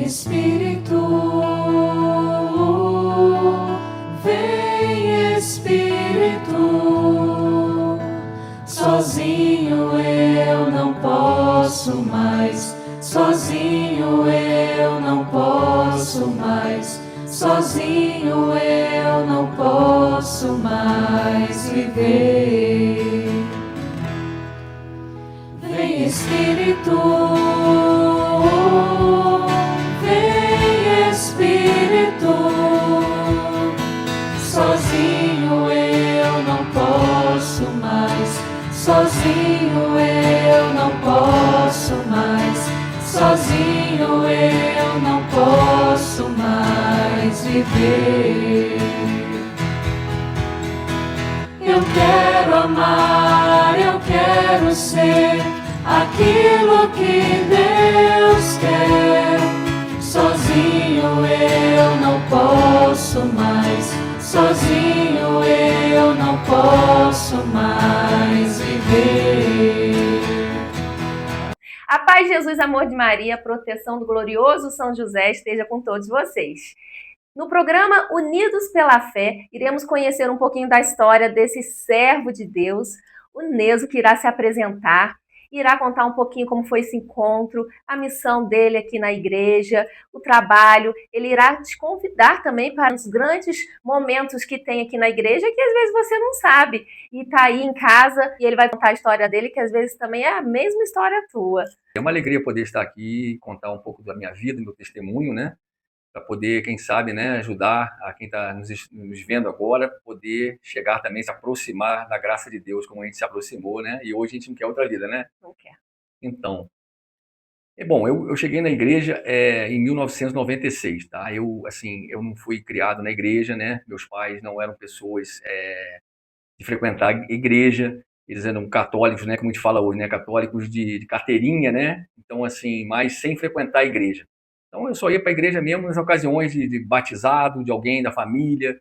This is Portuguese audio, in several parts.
Espírito, vem Espírito. Sozinho eu não posso mais, sozinho eu não posso mais, sozinho eu não posso mais viver. Vem Espírito, vem Espírito. Sozinho eu não posso mais, sozinho eu não posso mais, sozinho eu não posso mais viver. Eu quero amar, eu quero ser aquilo que Deus quer. Sozinho eu não posso mais, sozinho eu não posso mais viver. A paz de Jesus, amor de Maria, a proteção do glorioso São José esteja com todos vocês. No programa Unidos pela Fé, iremos conhecer um pouquinho da história desse servo de Deus, o Neso, que irá se apresentar, irá contar um pouquinho como foi esse encontro, a missão dele aqui na igreja, o trabalho. Ele irá te convidar também para os grandes momentos que tem aqui na igreja, que às vezes você não sabe. E está aí em casa e ele vai contar a história dele, que às vezes também é a mesma história tua. É uma alegria poder estar aqui e contar um pouco da minha vida, do meu testemunho, né? Para poder, quem sabe, né, ajudar a quem está nos vendo agora, poder chegar também, se aproximar da graça de Deus, como a gente se aproximou, né? E hoje a gente não quer outra vida, né? Não quer. Então, bom, eu cheguei na igreja em 1996, tá? Eu não fui criado na igreja, né? Meus pais não eram pessoas de frequentar a igreja, eles eram católicos, né? Como a gente fala hoje, né? Católicos de carteirinha, né? Então, assim, mas sem frequentar a igreja. Então, eu só ia para a igreja mesmo nas ocasiões de batizado de alguém da família,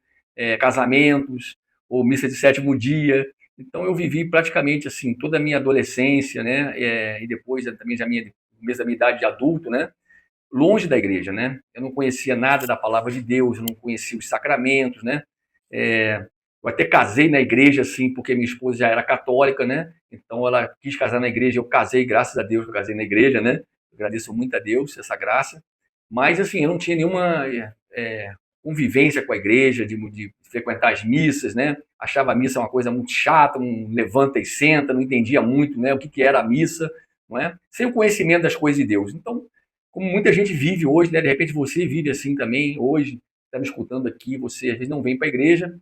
casamentos, ou missa de sétimo dia. Então, eu vivi praticamente assim toda a minha adolescência, né? E depois também já no começo da minha idade de adulto, né? Longe da igreja, né? Eu não conhecia nada da palavra de Deus, eu não conhecia os sacramentos, né? Eu até casei na igreja, assim, porque minha esposa já era católica, né? Então, ela quis casar na igreja, eu casei, graças a Deus, eu casei na igreja, né? Eu agradeço muito a Deus essa graça. Mas, assim, eu não tinha nenhuma convivência com a igreja, de frequentar as missas, né? Achava a missa uma coisa muito chata, um levanta e senta, não entendia muito, né, o que era a missa, não é? Sem o conhecimento das coisas de Deus. Então, como muita gente vive hoje, né? De repente você vive assim também hoje, está me escutando aqui, você às vezes não vem para a igreja,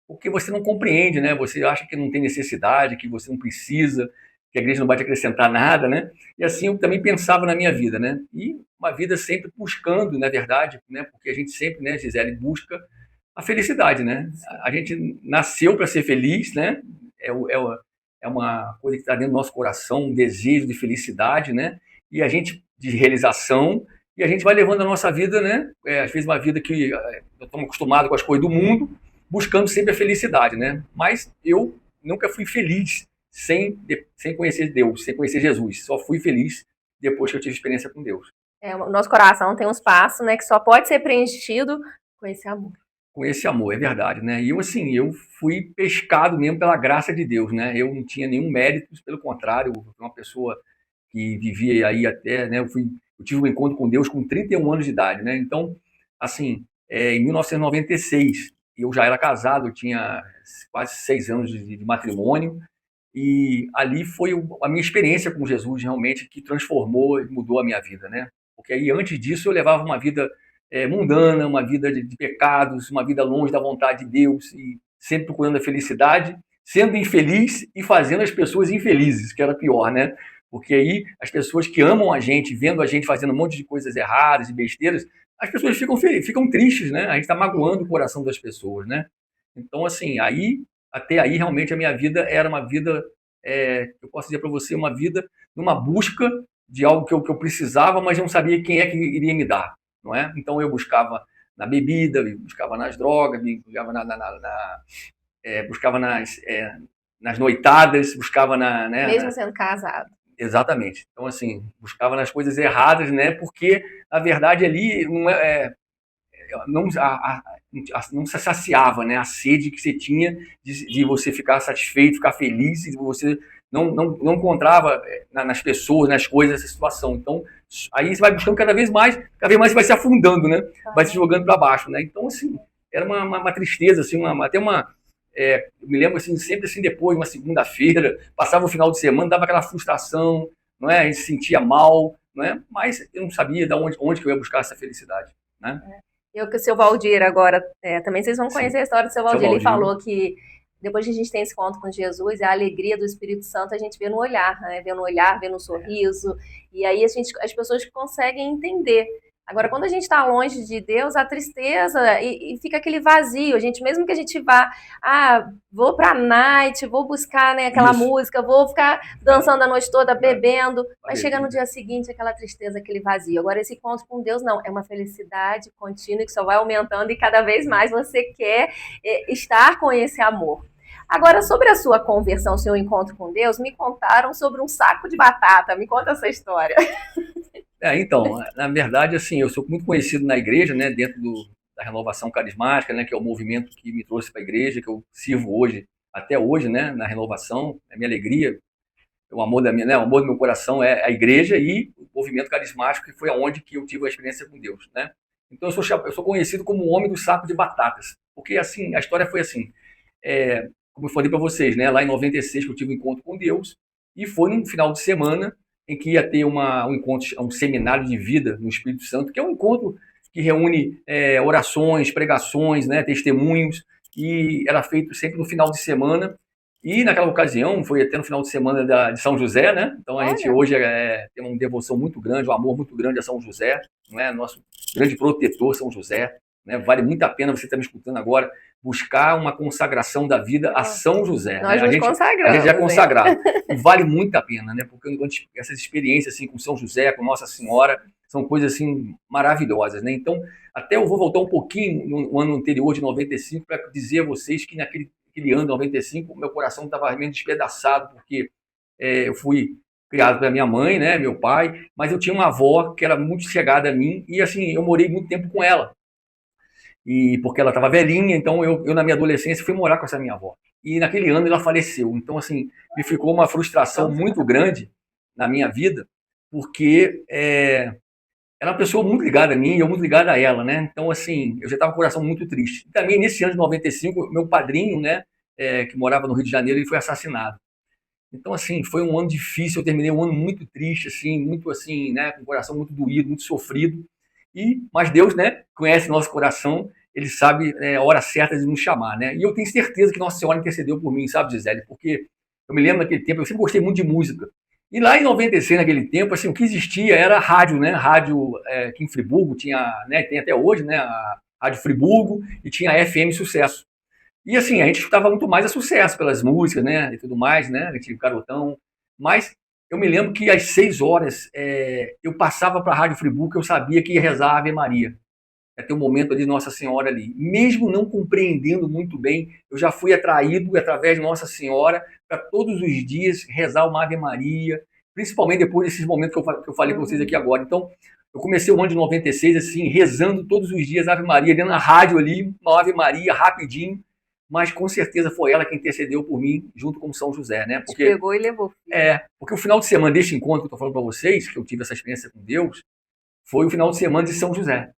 porque você não compreende, né? Você acha que não tem necessidade, que você não precisa, que a igreja não vai te acrescentar nada, né? E assim eu também pensava na minha vida, né? E uma vida sempre buscando, na verdade, né? Porque a gente sempre, né, Gisele, busca a felicidade, né? A gente nasceu para ser feliz, né? É uma coisa que está dentro do nosso coração, um desejo de felicidade, né? E a gente, de realização, e a gente vai levando a nossa vida, né? Às vezes uma vida que estamos acostumados com as coisas do mundo, buscando sempre a felicidade, né? Mas eu nunca fui feliz sem conhecer Deus, sem conhecer Jesus. Só fui feliz depois que eu tive experiência com Deus. O nosso coração tem um espaço, né, que só pode ser preenchido com esse amor. Com esse amor, é verdade, né? E eu fui pescado mesmo pela graça de Deus, né? Eu não tinha nenhum mérito, pelo contrário, eu fui uma pessoa que vivia aí até, né? Eu tive um encontro com Deus com 31 anos de idade, né? Então, assim, em 1996, eu já era casado, eu tinha quase 6 anos de matrimônio, e ali foi a minha experiência com Jesus realmente que transformou e mudou a minha vida, né? Porque aí antes disso eu levava uma vida mundana, uma vida de pecados, uma vida longe da vontade de Deus e sempre procurando a felicidade, sendo infeliz e fazendo as pessoas infelizes, que era pior, né? Porque aí as pessoas que amam a gente, vendo a gente fazendo um monte de coisas erradas e besteiras, as pessoas ficam tristes, né? A gente está magoando o coração das pessoas, né? Então, assim, até aí realmente a minha vida era uma vida, eu posso dizer para você, uma vida numa busca de algo que eu precisava, mas eu não sabia quem é que iria me dar, não é? Então eu buscava na bebida, buscava nas drogas, buscava buscava nas noitadas, buscava mesmo sendo casado. Exatamente. Então, assim, buscava nas coisas erradas, né? Porque, na verdade, ali não, não se saciava, né? A sede que você tinha de você ficar satisfeito, ficar feliz, e você não encontrava nas pessoas, nas coisas, essa situação. Então, aí você vai buscando cada vez mais você vai se afundando, né? Vai se jogando para baixo, né? Então, assim, era uma tristeza, assim, até uma. Eu me lembro assim, sempre assim, depois, uma segunda-feira, passava o final de semana, dava aquela frustração, não é? A gente se sentia mal, não é? Mas eu não sabia de onde que eu ia buscar essa felicidade, né? Eu que o seu Valdir agora, também vocês vão conhecer a história do seu Valdir. Ele Valdir. falou que depois que a gente tem esse encontro com Jesus, a alegria do Espírito Santo a gente vê no olhar, né? Vê no olhar, vê no sorriso. E aí as pessoas conseguem entender. Agora, quando a gente está longe de Deus, a tristeza e fica aquele vazio. A gente, mesmo que a gente vá, vou pra night, vou buscar, né, aquela música, vou ficar dançando a noite toda, bebendo, mas chega no dia seguinte aquela tristeza, aquele vazio. Agora, esse encontro com Deus, não, é uma felicidade contínua que só vai aumentando e cada vez mais você quer estar com esse amor. Agora, sobre a sua conversão, seu encontro com Deus, me contaram sobre um saco de batata. Me conta essa história. Então, na verdade, assim, eu sou muito conhecido na igreja, né, dentro da Renovação Carismática, né, que é o movimento que me trouxe para a igreja, que eu sirvo hoje, até hoje, né, na Renovação. A minha alegria, o amor o amor do meu coração é a igreja e o movimento carismático, que foi aonde que eu tive a experiência com Deus, né. Então, eu sou conhecido como o homem do saco de batatas, porque, assim, a história foi assim, como eu falei para vocês, né, lá em 96 que eu tive um encontro com Deus, e foi num final de semana em que ia ter um encontro, um seminário de vida no Espírito Santo, que é um encontro que reúne orações, pregações, né, testemunhos, e era feito sempre no final de semana. E naquela ocasião, foi até no final de semana de São José, né? Então a gente hoje tem uma devoção muito grande, um amor muito grande a São José, não é? Nosso grande protetor, São José. Né? Vale muito a pena você estar me escutando agora, buscar uma consagração da vida a São José. Nós né? nos consagramos. A gente já é consagrado. E vale muito a pena, né? Porque essas experiências assim, com São José, com Nossa Senhora, são coisas assim, maravilhosas. Né? Então, até eu vou voltar um pouquinho no ano anterior, de 95, para dizer a vocês que naquele ano de 95, meu coração estava meio despedaçado, porque eu fui criado pela minha mãe, né, meu pai, mas eu tinha uma avó que era muito chegada a mim, e assim, eu morei muito tempo com ela. E porque ela estava velhinha, então eu na minha adolescência fui morar com essa minha avó. E naquele ano ela faleceu. Então assim, me ficou uma frustração muito grande na minha vida, porque era uma pessoa muito ligada a mim e eu muito ligada a ela, né? Então assim, eu já estava com o coração muito triste. E também nesse ano de 95, meu padrinho, né, que morava no Rio de Janeiro, ele foi assassinado. Então assim, foi um ano difícil, eu terminei um ano muito triste, assim, muito assim, né, com o coração muito doído, muito sofrido. Mas Deus, né, conhece nosso coração, Ele sabe a hora certa de nos chamar, né? E eu tenho certeza que Nossa Senhora intercedeu por mim, sabe, Gisele? Porque eu me lembro naquele tempo, eu sempre gostei muito de música. E lá em 96, naquele tempo, assim, o que existia era rádio, né? Rádio aqui em Friburgo, tinha, né, tem até hoje, né, a Rádio Friburgo, e tinha a FM Sucesso. E assim, a gente escutava muito mais a Sucesso pelas músicas, né, e tudo mais, né? A gente garotão. Mas eu me lembro que às 6 horas eu passava para a Rádio Friburgo, que eu sabia que ia rezar a Ave Maria. Ia ter um momento ali de Nossa Senhora ali. Mesmo não compreendendo muito bem, eu já fui atraído através de Nossa Senhora para todos os dias rezar uma Ave Maria, principalmente depois desses momentos que eu falei para vocês aqui agora. Então, eu comecei o ano de 96 assim, rezando todos os dias Ave Maria, dentro da rádio ali, uma Ave Maria, rapidinho, mas com certeza foi ela que intercedeu por mim, junto com São José, né? Porque, pegou e levou. Porque o final de semana deste encontro que eu estou falando para vocês, que eu tive essa experiência com Deus, foi o final de semana de São José.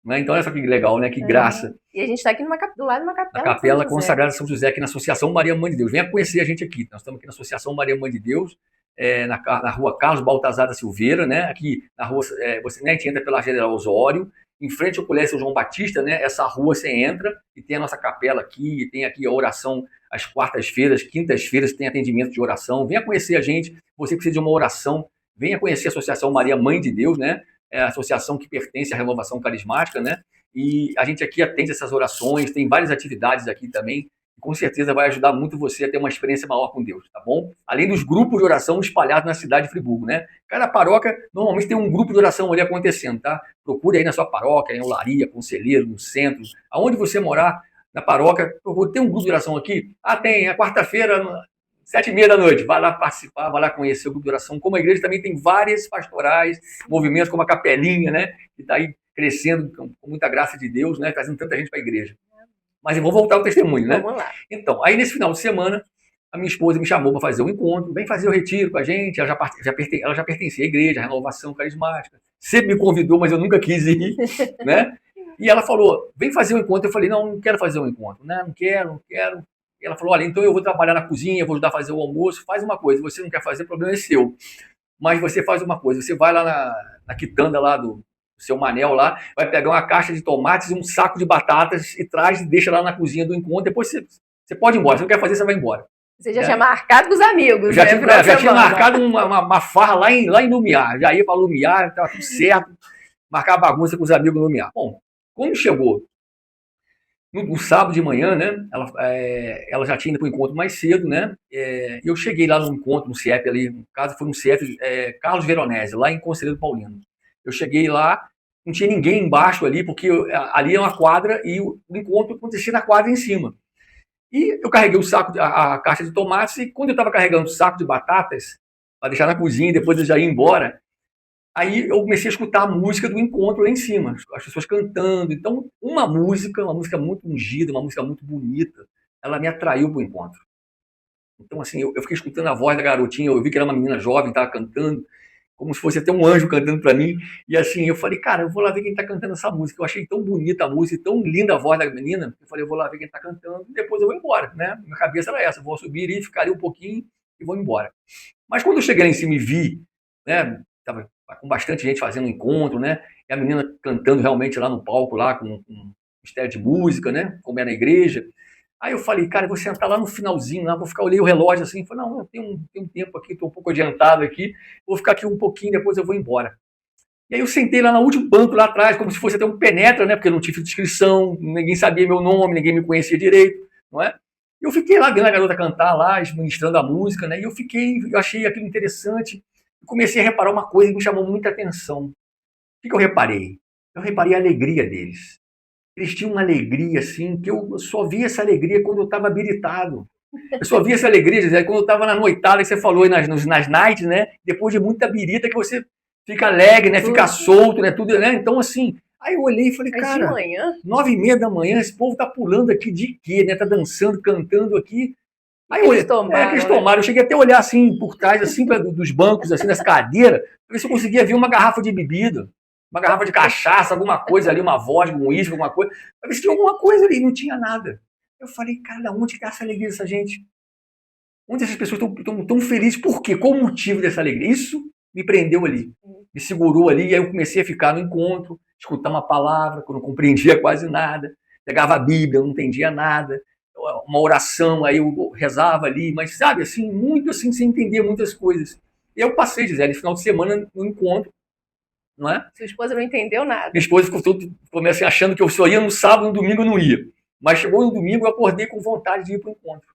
Né? Então, olha só que legal, né? Que graça. E a gente está aqui do lado de uma capela. A capela consagrada de São José, aqui na Associação Maria Mãe de Deus. Venha conhecer a gente aqui. Nós estamos aqui na Associação Maria Mãe de Deus, na rua Carlos Baltazar da Silveira, né? Aqui na rua, você, né, a gente entra pela General Osório, em frente ao Colégio João Batista, né? Essa rua você entra e tem a nossa capela aqui, tem aqui a oração às quartas-feiras, quintas-feiras tem atendimento de oração. Venha conhecer a gente, você precisa de uma oração, venha conhecer a Associação Maria Mãe de Deus, né? É a associação que pertence à Renovação Carismática, né? E a gente aqui atende essas orações, tem várias atividades aqui também, e com certeza vai ajudar muito você a ter uma experiência maior com Deus, tá bom? Além dos grupos de oração espalhados na cidade de Friburgo, né? Cada paróquia normalmente tem um grupo de oração ali acontecendo, tá? Procure aí na sua paróquia, em Olaria, Conselheiro, no centro, aonde você morar, na paróquia, tem um grupo de oração aqui? Tem, a quarta-feira 7h30 da noite, vai lá participar, vai lá conhecer o grupo de oração. Como a igreja também tem várias pastorais, movimentos como a Capelinha, né? Que está aí crescendo com muita graça de Deus, né? Trazendo tanta gente para a igreja. Mas eu vou voltar ao testemunho, né? Vamos lá. Então, aí nesse final de semana, a minha esposa me chamou para fazer um encontro, vem fazer o retiro com a gente, ela já pertencia à igreja, à Renovação Carismática, sempre me convidou, mas eu nunca quis ir, né? E ela falou, vem fazer um encontro. Eu falei, não quero fazer um encontro, né? Não quero. E ela falou, olha, então eu vou trabalhar na cozinha, vou ajudar a fazer o almoço, faz uma coisa, você não quer fazer, o problema é seu. Mas você faz uma coisa, você vai lá na quitanda lá do seu Manel lá, vai pegar uma caixa de tomates e um saco de batatas e traz e deixa lá na cozinha do encontro, depois você pode ir embora, se não quer fazer, você vai embora. Você já tinha marcado com os amigos, já né? Já tinha marcado uma farra lá em Lumiar. Já ia para Lumiar, estava tudo certo. Marcar bagunça com os amigos no Lumiar. Bom, quando chegou no sábado de manhã, né? Ela já tinha ido para o encontro mais cedo, né? Eu cheguei lá no encontro, no CIEP ali, no caso foi no CIEP Carlos Veronese, lá em Conselheiro Paulino. Eu cheguei lá, não tinha ninguém embaixo ali, porque ali é uma quadra e o encontro acontecia na quadra em cima. E eu carreguei a caixa de tomates, e quando eu estava carregando o saco de batatas, para deixar na cozinha e depois eu já ia embora, aí eu comecei a escutar a música do encontro lá em cima, as pessoas cantando. Então, uma música muito ungida, uma música muito bonita, ela me atraiu para o encontro. Então, assim, eu fiquei escutando a voz da garotinha, eu vi que era uma menina jovem, estava cantando, como se fosse até um anjo cantando para mim. E assim, eu falei, cara, eu vou lá ver quem está cantando essa música. Eu achei tão bonita a música, tão linda a voz da menina. Eu falei, eu vou lá ver quem está cantando e depois eu vou embora, né? Minha cabeça era essa, eu vou subir e ficar ali um pouquinho e vou embora. Mas quando eu cheguei lá em cima e vi, né, tava com bastante gente fazendo um encontro, né? E a menina cantando realmente lá no palco, lá com mistério de música, né? Como é na igreja. Aí eu falei, cara, eu vou sentar lá no finalzinho, lá, vou ficar, olhei o relógio assim, falei, não, eu tenho um tempo aqui, estou um pouco adiantado aqui, vou ficar aqui um pouquinho, depois eu vou embora. E aí eu sentei lá no último banco, lá atrás, como se fosse até um penetra, né? Porque eu não tive inscrição, ninguém sabia meu nome, ninguém me conhecia direito, não é? E eu fiquei lá vendo a garota cantar lá, ministrando a música, né? E eu achei aquilo interessante, e comecei a reparar uma coisa que me chamou muita atenção. O que eu reparei? Eu reparei a alegria deles. Eles tinham uma alegria, assim, que eu só via essa alegria quando eu estava habilitado. Eu só via essa alegria, quando eu estava na noitada, que você falou aí nas nights, né? Depois de muita birita, que você fica alegre, né? Fica solto, né? Tudo, né? Então, assim, aí eu olhei e falei, cara, 9h30 da manhã, esse povo tá pulando aqui de quê, né? Tá dançando, cantando aqui. Aí eu olhei, que eles tomaram. Eu cheguei até a olhar, assim, por trás, assim, dos bancos, assim, das cadeiras, pra ver se eu conseguia ver uma garrafa de bebida. Uma garrafa de cachaça, alguma coisa ali, uma vodka, um uísque, alguma coisa. Pra ver se tinha alguma coisa ali, não tinha nada. Eu falei, cara, onde está essa alegria dessa gente? Onde essas pessoas estão tão felizes? Por quê? Qual o motivo dessa alegria? Isso me prendeu ali, me segurou ali, e aí eu comecei a ficar no encontro, escutar uma palavra, que eu não compreendia quase nada, pegava a Bíblia, eu não entendia nada, uma oração, aí eu rezava ali, mas sabe, assim, muito assim, sem entender muitas coisas. E eu passei, Gisele, final de semana no encontro, não é? Sua esposa não entendeu nada. Minha esposa ficou assim, achando que eu só ia no sábado, no domingo eu não ia. Mas chegou no domingo, eu acordei com vontade de ir para o encontro.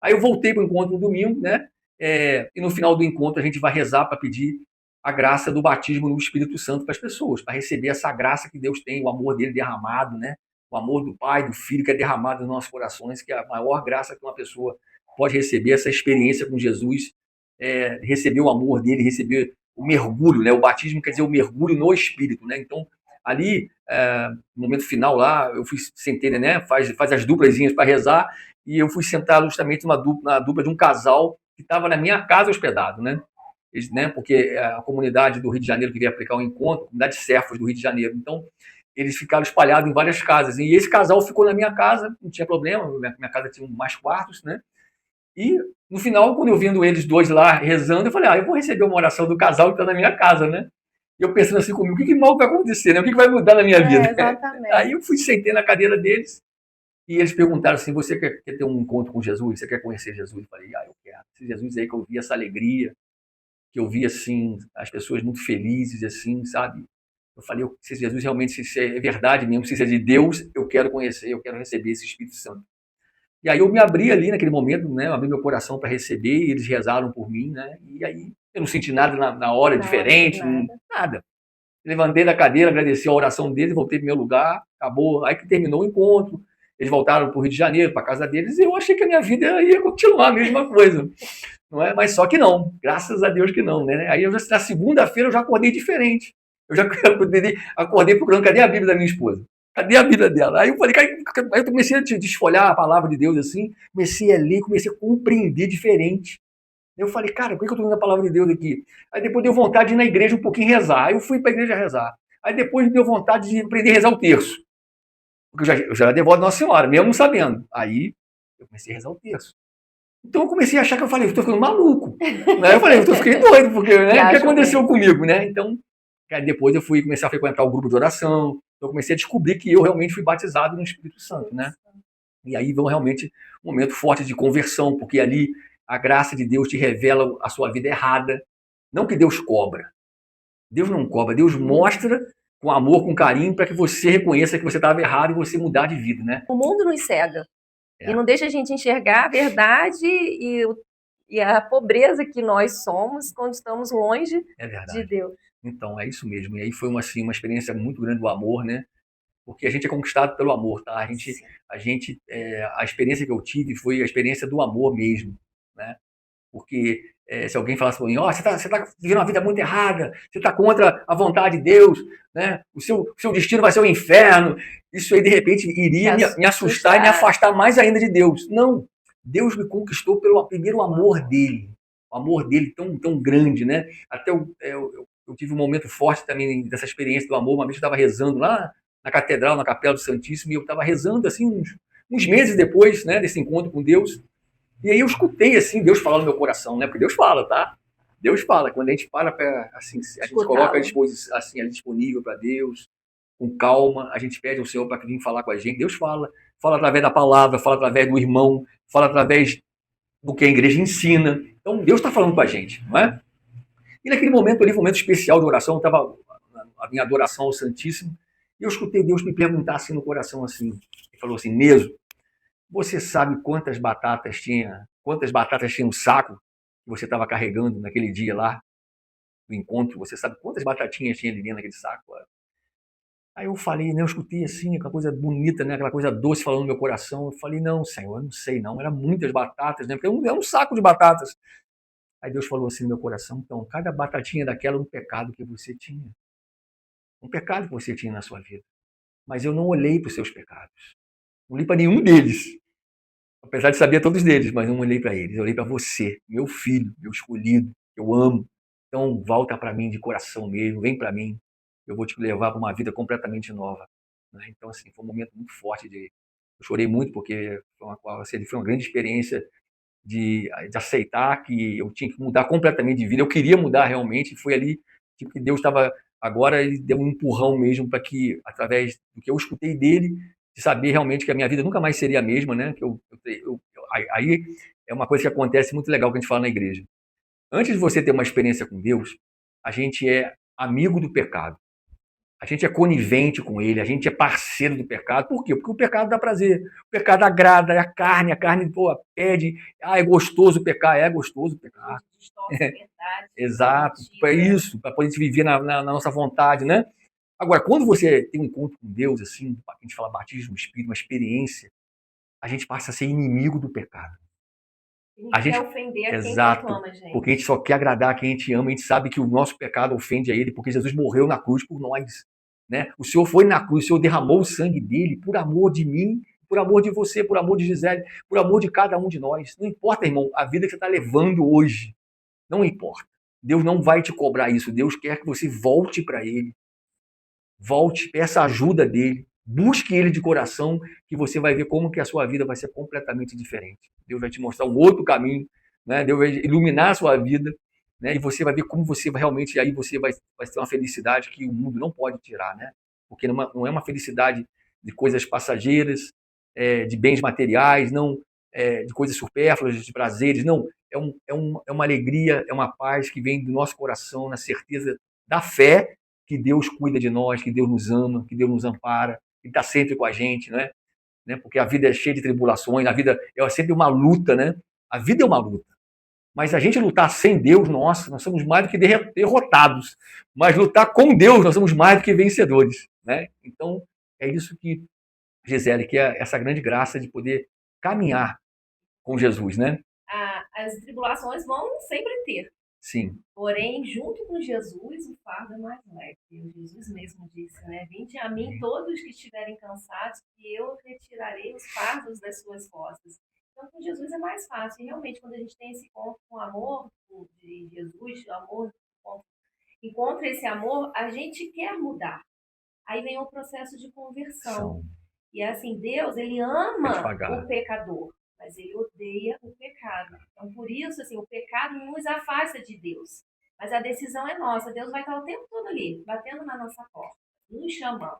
Aí eu voltei para o encontro no domingo, né? E no final do encontro a gente vai rezar para pedir a graça do batismo no Espírito Santo para as pessoas, para receber essa graça que Deus tem, o amor dele derramado, né? O amor do Pai, do Filho, que é derramado nos nossos corações, que é a maior graça que uma pessoa pode receber, essa experiência com Jesus, receber o amor dele, receber o mergulho, né? O batismo quer dizer o mergulho no Espírito, né? Então, ali, no momento final lá, eu fui sentei, né? Faz as duplazinhas para rezar, e eu fui sentar justamente na dupla de um casal que estava na minha casa hospedado, né? Porque a comunidade do Rio de Janeiro queria aplicar um encontro, a comunidade de servos do Rio de Janeiro. Então, eles ficaram espalhados em várias casas. E esse casal ficou na minha casa, não tinha problema, minha casa tinha mais quartos, né? E, no final, quando eu vendo eles dois lá rezando, eu falei, eu vou receber uma oração do casal que está na minha casa, né? E eu pensando assim comigo, o que mal vai acontecer, né? O que vai mudar na minha vida? Exatamente. Aí eu sentei na cadeira deles, e eles perguntaram assim, você quer ter um encontro com Jesus? Você quer conhecer Jesus? Eu falei, eu quero. Esse Jesus aí que eu vi essa alegria, que eu vi, assim, as pessoas muito felizes, assim, sabe? Eu falei, se Jesus realmente se é verdade mesmo, se é de Deus, eu quero conhecer, eu quero receber esse Espírito Santo. E aí eu me abri ali naquele momento, né? Abri meu coração para receber, e eles rezaram por mim, né? E aí eu não senti nada na hora diferente, nada. Levantei da cadeira, agradeci a oração deles, voltei para o meu lugar, acabou. Aí que terminou o encontro, eles voltaram para o Rio de Janeiro, para a casa deles, e eu achei que a minha vida ia continuar a mesma coisa. Não é? Mas só que não, graças a Deus que não, né? Aí na segunda-feira eu já acordei diferente. Eu já acordei procurando, cadê a Bíblia da minha esposa? Cadê a Bíblia dela? Aí eu falei, aí eu comecei a desfolhar a palavra de Deus assim, comecei a ler, comecei a compreender diferente. Eu falei, cara, por que eu estou lendo a palavra de Deus aqui? Aí depois deu vontade de ir na igreja um pouquinho rezar. Aí eu fui para a igreja rezar. Aí depois deu vontade de aprender a rezar o terço. Porque eu já era devoto de Nossa Senhora, mesmo sabendo. Aí eu comecei a rezar o terço. Então eu comecei a achar que eu falei, eu estou ficando maluco. Né? Eu falei, eu fiquei doido, porque né? O que aconteceu comigo, né? Então, depois eu fui começar a frequentar o grupo de oração. Eu comecei a descobrir que eu realmente fui batizado no Espírito Santo, né? E aí veio realmente um momento forte de conversão, porque ali a graça de Deus te revela a sua vida errada. Não que Deus cobra. Deus não cobra. Deus mostra com amor, com carinho, para que você reconheça que você estava errado e você mudar de vida, né? O mundo nos cega. E não deixa a gente enxergar a verdade e a pobreza que nós somos quando estamos longe de Deus. Então, é isso mesmo. E aí foi uma experiência muito grande do amor, né? Porque a gente é conquistado pelo amor, tá? A experiência que eu tive foi a experiência do amor mesmo, né? Porque se alguém falasse para mim, você tá vivendo uma vida muito errada, você está contra a vontade de Deus, né? O seu destino vai ser o inferno. Isso aí, de repente, iria me assustar e me afastar mais ainda de Deus. Não, Deus me conquistou pelo primeiro amor dele. O amor dele tão grande, né? Até eu tive um momento forte também dessa experiência do amor. Uma vez eu estava rezando lá na catedral, na Capela do Santíssimo, e eu estava rezando assim uns meses depois, né, desse encontro com Deus. E aí eu escutei, assim, Deus falar no meu coração, né? Porque Deus fala, tá? Deus fala. Quando a gente assim, a gente coloca assim, disponível para Deus, com calma, a gente pede ao Senhor para vir falar com a gente. Deus fala. Fala através da palavra, fala através do irmão, fala através do que a igreja ensina. Então, Deus está falando com a gente, não é? E naquele momento ali, um momento especial de oração, estava a minha adoração ao Santíssimo, e eu escutei Deus me perguntar assim no coração, assim. Ele falou assim, Neso, você sabe quantas batatas tinha um saco que você estava carregando naquele dia lá, no encontro? Você sabe quantas batatinhas tinha ali dentro daquele saco? Aí eu falei, né, eu escutei assim, aquela coisa bonita, né, aquela coisa doce falando no meu coração. Eu falei, não, Senhor, eu não sei não, eram muitas batatas, né, porque é um saco de batatas. Aí Deus falou assim no meu coração, então, cada batatinha daquela é um pecado que você tinha. Um pecado que você tinha na sua vida. Mas eu não olhei para os seus pecados. Não olhei para nenhum deles. Apesar de saber todos deles, mas não olhei para eles. Eu olhei para você, meu filho, meu escolhido, que eu amo. Então, volta para mim de coração mesmo, vem para mim. Eu vou te levar para uma vida completamente nova. Né? Então, assim, foi um momento muito forte. Eu chorei muito porque foi uma grande experiência de aceitar que eu tinha que mudar completamente de vida. Eu queria mudar realmente. E foi ali que Deus estava... Agora ele deu um empurrão mesmo para que, através do que eu escutei dele, de saber realmente que a minha vida nunca mais seria a mesma, né? Aí é uma coisa que acontece muito legal que a gente fala na igreja. Antes de você ter uma experiência com Deus, a gente é amigo do pecado. A gente é conivente com ele, a gente é parceiro do pecado. Por quê? Porque o pecado dá prazer, o pecado agrada, é a carne pede, é gostoso pecar, é gostoso pecar. Exato, é isso, para poder viver na nossa vontade, né? Agora, quando você tem um encontro com Deus, assim, a gente fala batismo no Espírito, uma experiência, a gente passa a ser inimigo do pecado. A gente quer ofender a quem ama, gente. Porque a gente só quer agradar a quem a gente ama, a gente sabe que o nosso pecado ofende a ele, porque Jesus morreu na cruz por nós. Né? O Senhor foi na cruz, o Senhor derramou o sangue dele por amor de mim, por amor de você, por amor de Gisele, por amor de cada um de nós. Não importa, irmão, a vida que você está levando hoje. Não importa. Deus não vai te cobrar isso. Deus quer que você volte para ele. Volte, peça a ajuda dele. Busque ele de coração, que você vai ver como que a sua vida vai ser completamente diferente. Deus vai te mostrar um outro caminho, né? Deus vai iluminar a sua vida, né? E você vai ver como você vai realmente, aí você vai ter uma felicidade que o mundo não pode tirar, né? Porque não é uma felicidade de coisas passageiras, de bens materiais, não de coisas supérfluas, de prazeres, não. É uma alegria, é uma paz que vem do nosso coração, na certeza da fé que Deus cuida de nós, que Deus nos ama, que Deus nos ampara, que está sempre com a gente, né? Porque a vida é cheia de tribulações, a vida é sempre uma luta, né? A vida é uma luta. Mas a gente lutar sem Deus, nós somos mais do que derrotados. Mas lutar com Deus, nós somos mais do que vencedores, né? Então, é isso que Gisele, que é essa grande graça de poder caminhar com Jesus, né? As tribulações vão sempre ter. Sim. Porém, junto com Jesus, o fardo é mais leve. Jesus mesmo disse, né? Vinde a mim todos que estiverem cansados, que eu retirarei os fardos das suas costas. Então, com Jesus é mais fácil. E realmente, quando a gente tem esse encontro com o amor de Jesus, o amor, encontra esse amor, a gente quer mudar. Aí vem o processo de conversão. E assim, Deus, ele ama o pecador, mas ele odeia o pecado. Então, por isso, assim, o pecado nos afasta de Deus. Mas a decisão é nossa. Deus vai estar o tempo todo ali, batendo na nossa porta, nos chamando.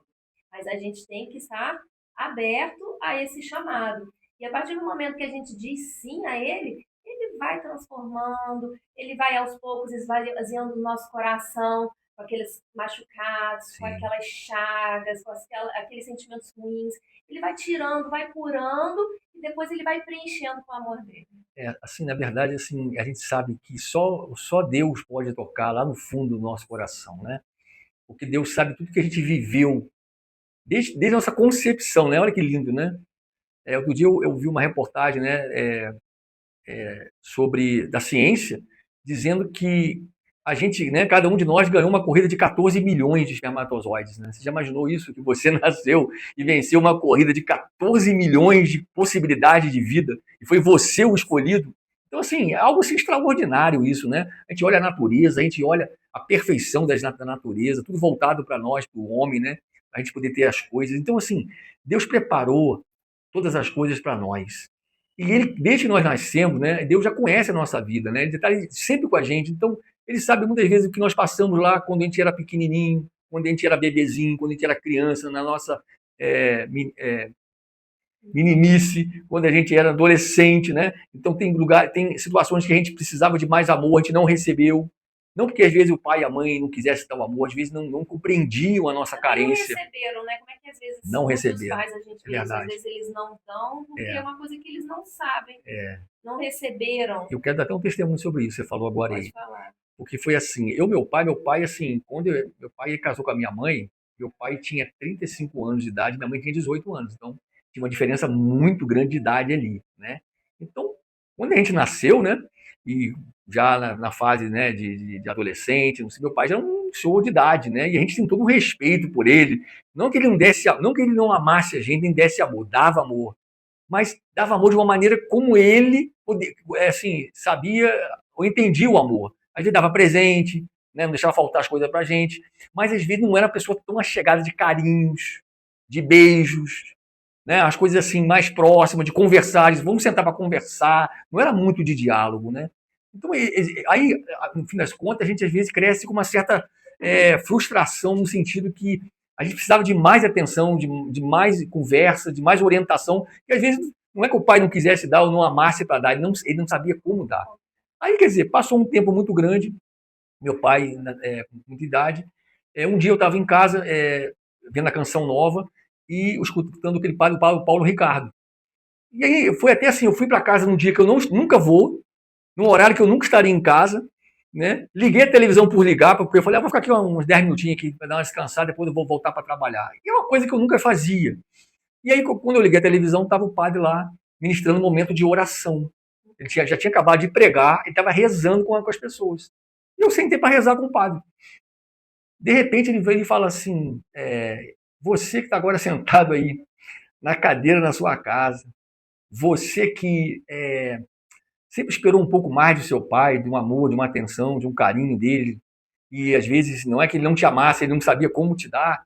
Mas a gente tem que estar aberto a esse chamado. E a partir do momento que a gente diz sim a ele, ele vai transformando, ele vai aos poucos esvaziando o nosso coração, com aqueles machucados, Sim. com aquelas chagas, com aqueles sentimentos ruins. Ele vai tirando, vai curando e depois ele vai preenchendo com o amor dele. Assim, na verdade, assim, a gente sabe que só Deus pode tocar lá no fundo do nosso coração, né? Porque Deus sabe tudo que a gente viveu desde a nossa concepção, né? Olha que lindo, né? Outro dia eu vi uma reportagem, né, da ciência, dizendo que a gente, né, cada um de nós ganhou uma corrida de 14 milhões de espermatozoides, né? Você já imaginou isso? Que você nasceu e venceu uma corrida de 14 milhões de possibilidades de vida e foi você o escolhido? Então, assim, é algo assim, extraordinário isso, né? A gente olha a natureza, a gente olha a perfeição da natureza, tudo voltado para nós, para o homem, né? Para a gente poder ter as coisas. Então, assim, Deus preparou todas as coisas para nós. E ele, desde que nós nascemos, né, Deus já conhece a nossa vida, né? Ele está sempre com a gente. Então, ele sabe muitas vezes o que nós passamos lá quando a gente era pequenininho, quando a gente era bebezinho, quando a gente era criança, na nossa meninice, quando a gente era adolescente, né? Então tem situações que a gente precisava de mais amor, a gente não recebeu. Não porque às vezes o pai e a mãe não quisessem dar o amor, às vezes não compreendiam a nossa carência. Não receberam, né? Como é que às vezes não receberam. Pais a gente vê, às vezes eles não dão, porque é uma coisa que eles não sabem. Não receberam. Eu quero dar até um testemunho sobre isso, você falou agora aí. Pode falar. Porque foi assim, meu pai, assim, quando meu pai casou com a minha mãe, meu pai tinha 35 anos de idade, minha mãe tinha 18 anos, então tinha uma diferença muito grande de idade ali, né? Então, quando a gente nasceu, né, e já na fase, né, de adolescente, não sei, meu pai já era um senhor de idade, né, e a gente tem todo um respeito por ele, não que ele não amasse a gente, nem desse amor, dava amor, mas dava amor de uma maneira como ele, assim, sabia ou entendia o amor. Às vezes dava presente, né, não deixava faltar as coisas pra gente, mas às vezes não era uma pessoa tão chegada de carinhos, de beijos, né, as coisas assim mais próximas, de conversar, vamos sentar para conversar, não era muito de diálogo, né? Então, aí, no fim das contas, a gente às vezes cresce com uma certa frustração no sentido que a gente precisava de mais atenção, de mais conversa, de mais orientação, e às vezes não é que o pai não quisesse dar ou não amasse para dar, ele não sabia como dar. Aí, quer dizer, passou um tempo muito grande, meu pai, com muita idade, um dia eu estava em casa, vendo a Canção Nova, e escutando aquele padre, o Paulo Ricardo. E aí, foi até assim, eu fui para casa num dia que eu nunca vou, num horário que eu nunca estaria em casa, né? Liguei a televisão por ligar, porque eu falei, vou ficar aqui uns 10 minutinhos aqui para dar uma descansada, depois eu vou voltar para trabalhar. E é uma coisa que eu nunca fazia. E aí, quando eu liguei a televisão, estava o padre lá, ministrando um momento de oração. Ele já tinha acabado de pregar, ele estava rezando com as pessoas. E eu sentei para rezar com o padre. De repente, ele veio e fala assim, você que está agora sentado aí, na cadeira na sua casa, você que sempre esperou um pouco mais do seu pai, de um amor, de uma atenção, de um carinho dele, e às vezes não é que ele não te amasse, ele não sabia como te dar.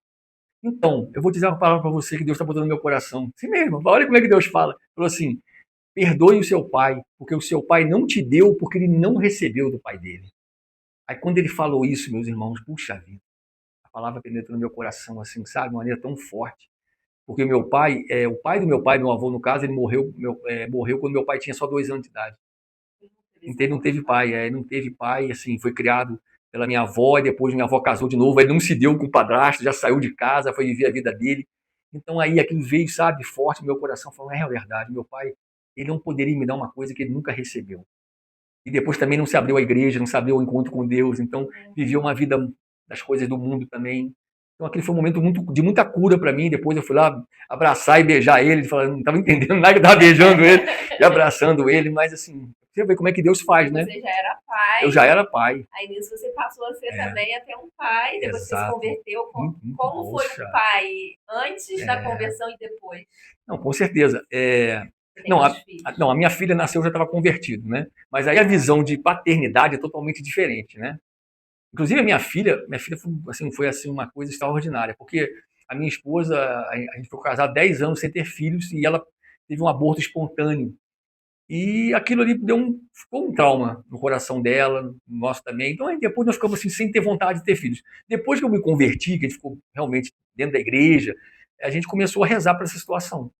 Então, eu vou dizer uma palavra para você que Deus está botando no meu coração. Assim mesmo, olha como é que Deus fala. Falou assim, perdoe o seu pai, porque o seu pai não te deu porque ele não recebeu do pai dele. Aí quando ele falou isso, meus irmãos, puxa vida, a palavra penetrou no meu coração, assim, sabe, de uma maneira tão forte. Porque meu pai, o pai do meu avô, no caso, ele morreu quando meu pai tinha só 2 anos de idade. Então ele não teve pai, assim, foi criado pela minha avó, e depois minha avó casou de novo, aí não se deu com o padrasto, já saiu de casa, foi viver a vida dele. Então aí aquilo veio, sabe, forte no meu coração, falando, é verdade, meu pai, ele não poderia me dar uma coisa que ele nunca recebeu. E depois também não se abriu à igreja, não se abriu ao encontro com Deus, então viveu uma vida das coisas do mundo também. Então aquele foi um momento de muita cura para mim. Depois eu fui lá abraçar e beijar ele, falando, não estava entendendo nada, que estava beijando ele e abraçando ele, mas assim, você vê como é que Deus faz, né? Você já era pai. Eu já era pai. Aí nisso você passou a ser também até um pai, depois que você se Exato. converteu. Como foi Poxa. um pai antes da conversão e depois? Não, com certeza. Você tem quantos filhos? A minha filha nasceu, já estava convertido, né? Mas aí a visão de paternidade é totalmente diferente, né? Inclusive a minha filha foi assim uma coisa extraordinária, porque a minha esposa, a gente ficou casado 10 anos sem ter filhos e ela teve um aborto espontâneo. E aquilo ali ficou um trauma no coração dela, no nosso também. Então, aí depois nós ficamos assim, sem ter vontade de ter filhos. Depois que eu me converti, que a gente ficou realmente dentro da igreja, a gente começou a rezar para essa situação.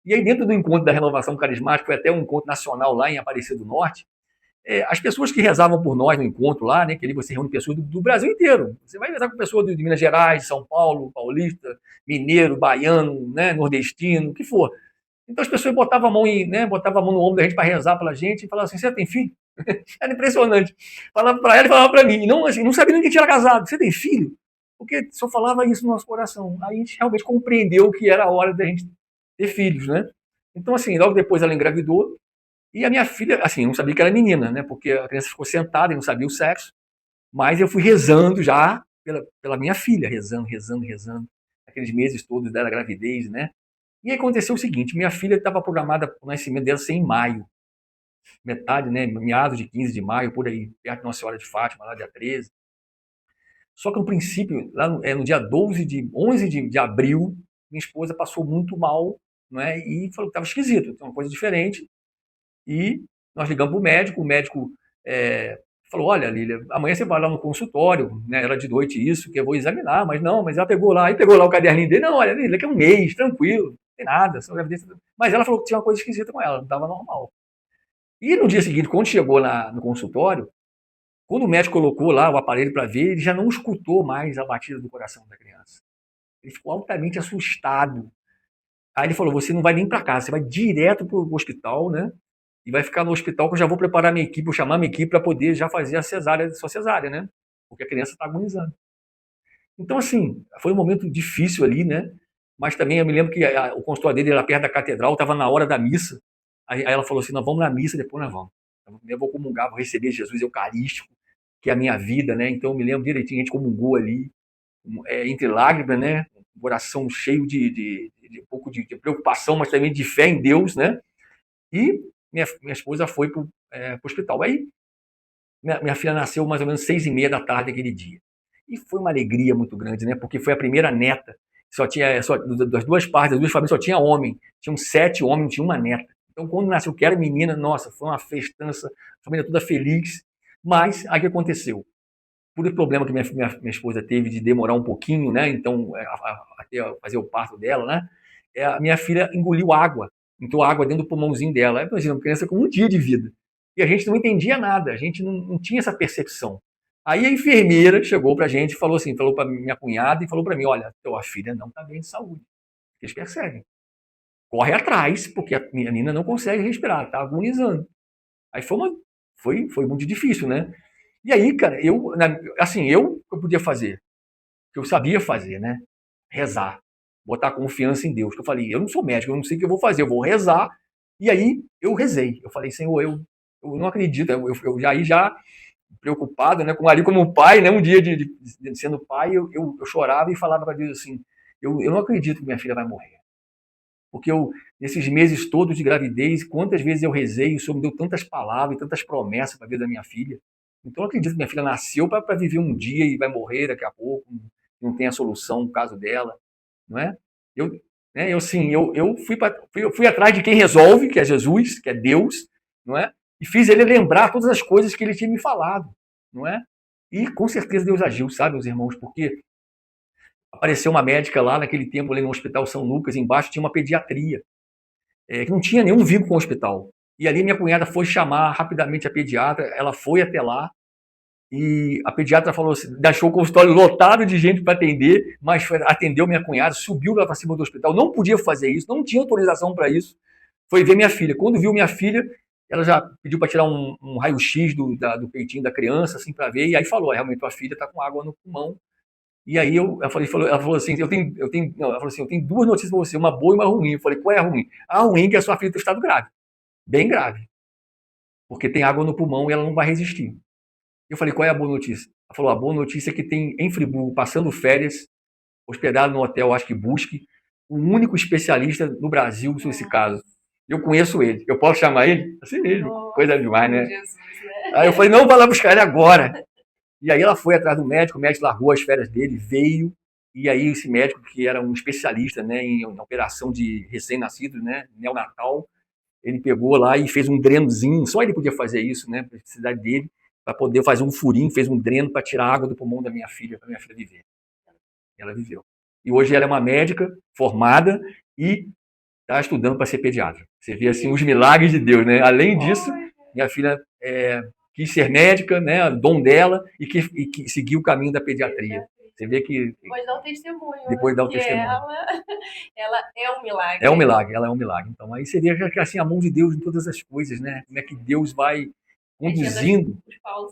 E aí, dentro do encontro da Renovação Carismática, foi até um encontro nacional lá em Aparecida do Norte, as pessoas que rezavam por nós no encontro lá, né, que ali você reúne pessoas do Brasil inteiro. Você vai rezar com pessoas de Minas Gerais, São Paulo, paulista, mineiro, baiano, né, nordestino, o que for. Então as pessoas botavam a mão no ombro da gente para rezar pela gente e falavam assim, você tem filho? Era impressionante. Falava para ela e falava para mim. E não, assim, não sabia nem que tinha casado. Você tem filho? Porque só falava isso no nosso coração. Aí a gente realmente compreendeu que era a hora da gente ter filhos, né? Então, assim, logo depois ela engravidou. E a minha filha, assim, não sabia que era menina, né? Porque a criança ficou sentada e não sabia o sexo. Mas eu fui rezando já pela minha filha, rezando. Aqueles meses todos da gravidez, né? E aí aconteceu o seguinte, minha filha estava programada o nascimento dela ser em maio. Metade, né? Meados de 15 de maio, por aí, perto de Nossa Senhora de Fátima, lá dia 13. Só que no princípio, lá no dia 11 de abril, minha esposa passou muito mal, né? E falou que estava esquisito, tem uma coisa diferente. E nós ligamos para o médico falou, olha, Lília, amanhã você vai lá no consultório, né? Era de noite isso, que eu vou examinar, mas ela pegou lá o caderninho dele, não, olha, Lília, que é um mês, tranquilo, não tem nada, só gravidez. Mas ela falou que tinha uma coisa esquisita com ela, não estava normal. E no dia seguinte, quando chegou no consultório, quando o médico colocou lá o aparelho para ver, ele já não escutou mais a batida do coração da criança. Ele ficou altamente assustado. Aí ele falou, você não vai nem para casa, você vai direto para o hospital, né? E vai ficar no hospital que eu já vou preparar minha equipe, vou chamar minha equipe para poder já fazer a sua cesárea, né? Porque a criança está agonizando. Então, assim, foi um momento difícil ali, né? Mas também eu me lembro que o consultório dele era perto da catedral, estava na hora da missa. Aí ela falou assim, nós vamos na missa, depois nós vamos. Eu vou comungar, vou receber Jesus Eucarístico, que é a minha vida, né? Então eu me lembro direitinho, a gente comungou ali, entre lágrimas, né? Um coração cheio de um pouco de preocupação, mas também de fé em Deus, né? E minha esposa foi para o hospital. Aí minha filha nasceu mais ou menos 6h30 da tarde aquele dia. E foi uma alegria muito grande, né? Porque foi a primeira neta. Das duas partes, das duas famílias, só tinha homem. Tinham 7 homens, não tinha uma neta. Então, quando nasceu que era menina, nossa, foi uma festança, a família toda feliz. Mas, aí o que aconteceu? Por o problema que minha esposa teve de demorar um pouquinho, né? Então, até fazer o parto dela, né? A minha filha engoliu água. Entrou água dentro do pulmãozinho dela. Imagina, uma criança com um dia de vida. E a gente não entendia nada, a gente não tinha essa percepção. Aí a enfermeira chegou pra gente, falou para minha cunhada e falou para mim, olha, tua filha não está bem de saúde. Eles percebem. Corre atrás, porque a menina não consegue respirar, está agonizando. Aí foi muito difícil, né? E aí, cara, eu podia fazer, o que eu sabia fazer, né? Rezar, botar confiança em Deus. Eu falei, eu não sou médico, eu não sei o que eu vou fazer, eu vou rezar. E aí eu rezei. Eu falei, Senhor, eu não acredito. Eu já preocupado, né, como pai, né, um dia de sendo pai, eu chorava e falava para Deus assim, eu não acredito que minha filha vai morrer. Porque nesses meses todos de gravidez, quantas vezes eu rezei, o Senhor me deu tantas palavras e tantas promessas para a vida da minha filha. Então eu acredito que minha filha nasceu para viver um dia e vai morrer daqui a pouco, não tem a solução no caso dela, não é? Eu fui atrás de quem resolve, que é Jesus, que é Deus, não é? E fiz ele lembrar todas as coisas que ele tinha me falado, não é? E com certeza Deus agiu, sabe, meus irmãos, porque apareceu uma médica lá naquele tempo, ali no Hospital São Lucas, embaixo tinha uma pediatria, que não tinha nenhum vínculo com o hospital. E ali minha cunhada foi chamar rapidamente a pediatra, ela foi até lá, e a pediatra falou assim, deixou o consultório lotado de gente para atender, mas atendeu minha cunhada, subiu lá para cima do hospital, não podia fazer isso, não tinha autorização para isso, foi ver minha filha. Quando viu minha filha, ela já pediu para tirar um raio-x do peitinho da criança, assim, para ver, e aí falou, realmente tua filha está com água no pulmão, E aí ela falou assim, não, ela falou assim, eu tenho duas notícias para você, uma boa e uma ruim. Eu falei, qual é a ruim? A ruim é que a sua filha tem estado grave, bem grave, porque tem água no pulmão e ela não vai resistir. Eu falei, qual é a boa notícia? Ela falou, a boa notícia é que tem em Friburgo, passando férias, hospedado no hotel, acho que Busque, o único especialista no Brasil sobre esse caso. Eu conheço ele. Eu posso chamar ele? Assim mesmo. Coisa demais, né? Jesus, né? Aí eu falei, não, vai lá buscar ele agora. E aí ela foi atrás do médico, o médico largou as férias dele, veio, e aí esse médico, que era um especialista, né, em operação de recém-nascidos, né, neonatal, ele pegou lá e fez um drenozinho, só ele podia fazer isso, né, para a necessidade dele, para poder fazer um furinho, fez um dreno para tirar a água do pulmão da minha filha, para minha filha viver. Ela viveu. E hoje ela é uma médica formada e está estudando para ser pediatra. Você vê assim os milagres de Deus, né? Além disso, minha filha quis ser médica, né? Dom dela, e que seguiu o caminho da pediatria. Você vê que depois dá o testemunho. Depois dá o testemunho. Ela é um milagre. É um milagre, ela é um milagre. Então aí você vê que assim a mão de Deus em todas as coisas, né? Como é que Deus vai conduzindo.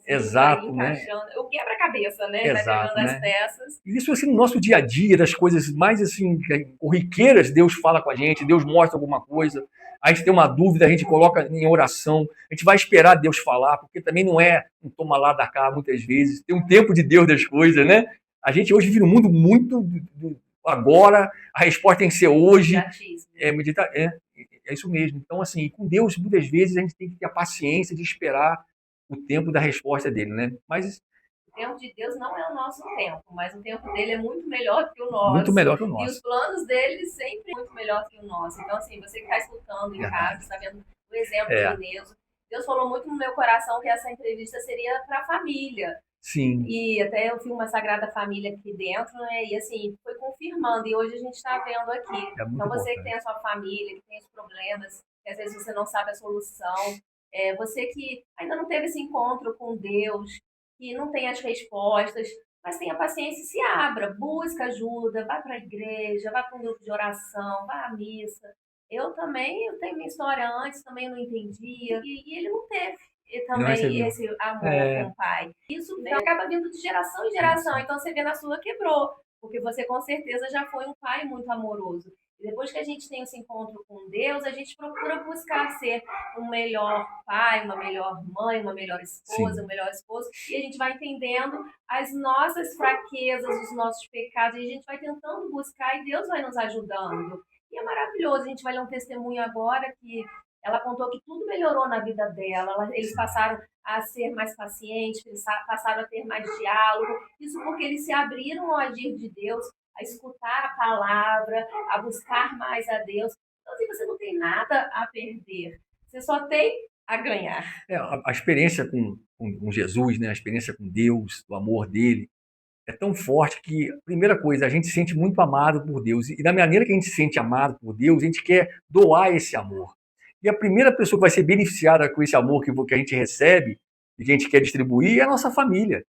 Exato, né? O quebra-cabeça, né? Exato, vai né? as peças. Isso assim no nosso dia a dia, das coisas mais assim corriqueiras, Deus fala com a gente, Deus mostra alguma coisa. A gente tem uma dúvida, a gente coloca em oração, a gente vai esperar Deus falar, porque também não é um toma lá da cá muitas vezes, tem um tempo de Deus das coisas, né? A gente hoje vive num mundo muito agora, a resposta tem que ser hoje. É isso mesmo. Então, assim, com Deus, muitas vezes, a gente tem que ter a paciência de esperar o tempo da resposta dele, né? Mas o tempo de Deus não é o nosso tempo, mas o tempo dele é muito melhor que o nosso. Muito melhor que o nosso. E os planos dele sempre muito melhor que o nosso. Então, assim, você que está escutando em casa, está vendo o exemplo de Neuza, Deus falou muito no meu coração que essa entrevista seria para a família. Sim. E até eu vi uma Sagrada Família aqui dentro, né? E assim, foi confirmando. E hoje a gente está vendo aqui. Então, você que tem a sua família, que tem os problemas, que às vezes você não sabe a solução, você que ainda não teve esse encontro com Deus, que não tem as respostas, mas tenha paciência e se abra, busca ajuda, vai para a igreja, vai para um grupo de oração, vai à missa. Eu tenho minha história antes, também não entendia, e ele não teve. E também esse amor com o pai. Isso acaba vindo de geração em geração. Então você vê na sua quebrou, porque você com certeza já foi um pai muito amoroso. E depois que a gente tem esse encontro com Deus, a gente procura buscar ser um melhor pai, uma melhor mãe, uma melhor esposa, um melhor esposo. E a gente vai entendendo as nossas fraquezas, os nossos pecados, e a gente vai tentando buscar e Deus vai nos ajudando. E é maravilhoso. A gente vai ler um testemunho agora que ela contou que tudo melhorou na vida dela. Eles passaram a ser mais pacientes, passaram a ter mais diálogo. Isso porque eles se abriram ao agir de Deus, a escutar a palavra, a buscar mais a Deus. Então, assim, você não tem nada a perder. Você só tem a ganhar. A experiência com Jesus, né? A experiência com Deus, o amor dele, é tão forte que, primeira coisa, a gente se sente muito amado por Deus. E da maneira que a gente se sente amado por Deus, a gente quer doar esse amor. E a primeira pessoa que vai ser beneficiada com esse amor que a gente recebe e que a gente quer distribuir é a nossa família.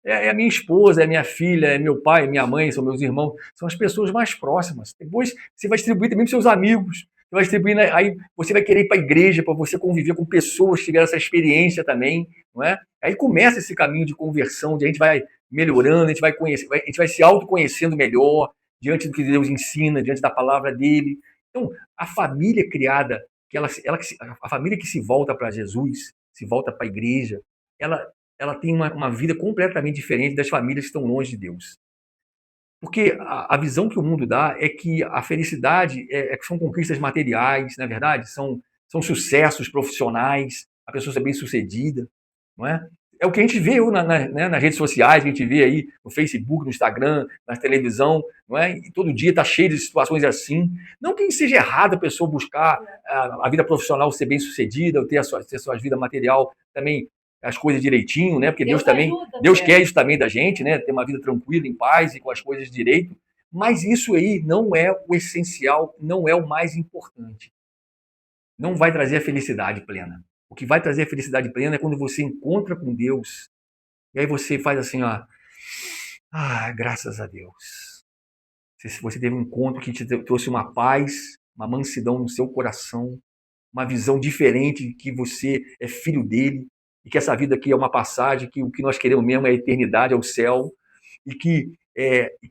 É a minha esposa, é a minha filha, é meu pai, é minha mãe, são meus irmãos. São as pessoas mais próximas. Depois você vai distribuir também para os seus amigos. Você vai distribuir, aí você vai querer ir para a igreja para você conviver com pessoas que tiveram essa experiência também. Não é? Aí começa esse caminho de conversão, onde a gente vai melhorando, a gente vai conhecer, a gente vai se autoconhecendo melhor diante do que Deus ensina, diante da palavra dele. Então, a família criada, a família que se volta para Jesus, se volta para a igreja, ela tem uma vida completamente diferente das famílias que estão longe de Deus. Porque a visão que o mundo dá é que a felicidade são conquistas materiais, na é verdade, são sucessos profissionais, a pessoa ser bem-sucedida, não é? É o que a gente vê nas redes sociais, que a gente vê aí no Facebook, no Instagram, na televisão, não é? E todo dia está cheio de situações assim. Não que seja errado a pessoa buscar a vida profissional ser bem-sucedida, ou ter a sua vida material também, as coisas direitinho, né? Porque Deus também, Deus quer isso também da gente, né? Ter uma vida tranquila, em paz e com as coisas direito. Mas isso aí não é o essencial, não é o mais importante. Não vai trazer a felicidade plena. O que vai trazer a felicidade plena é quando você encontra com Deus. E aí você faz assim, ó. Graças a Deus. Se você teve um encontro que te trouxe uma paz, uma mansidão no seu coração, uma visão diferente de que você é filho dele, e que essa vida aqui é uma passagem, que o que nós queremos mesmo é a eternidade, é o céu, e que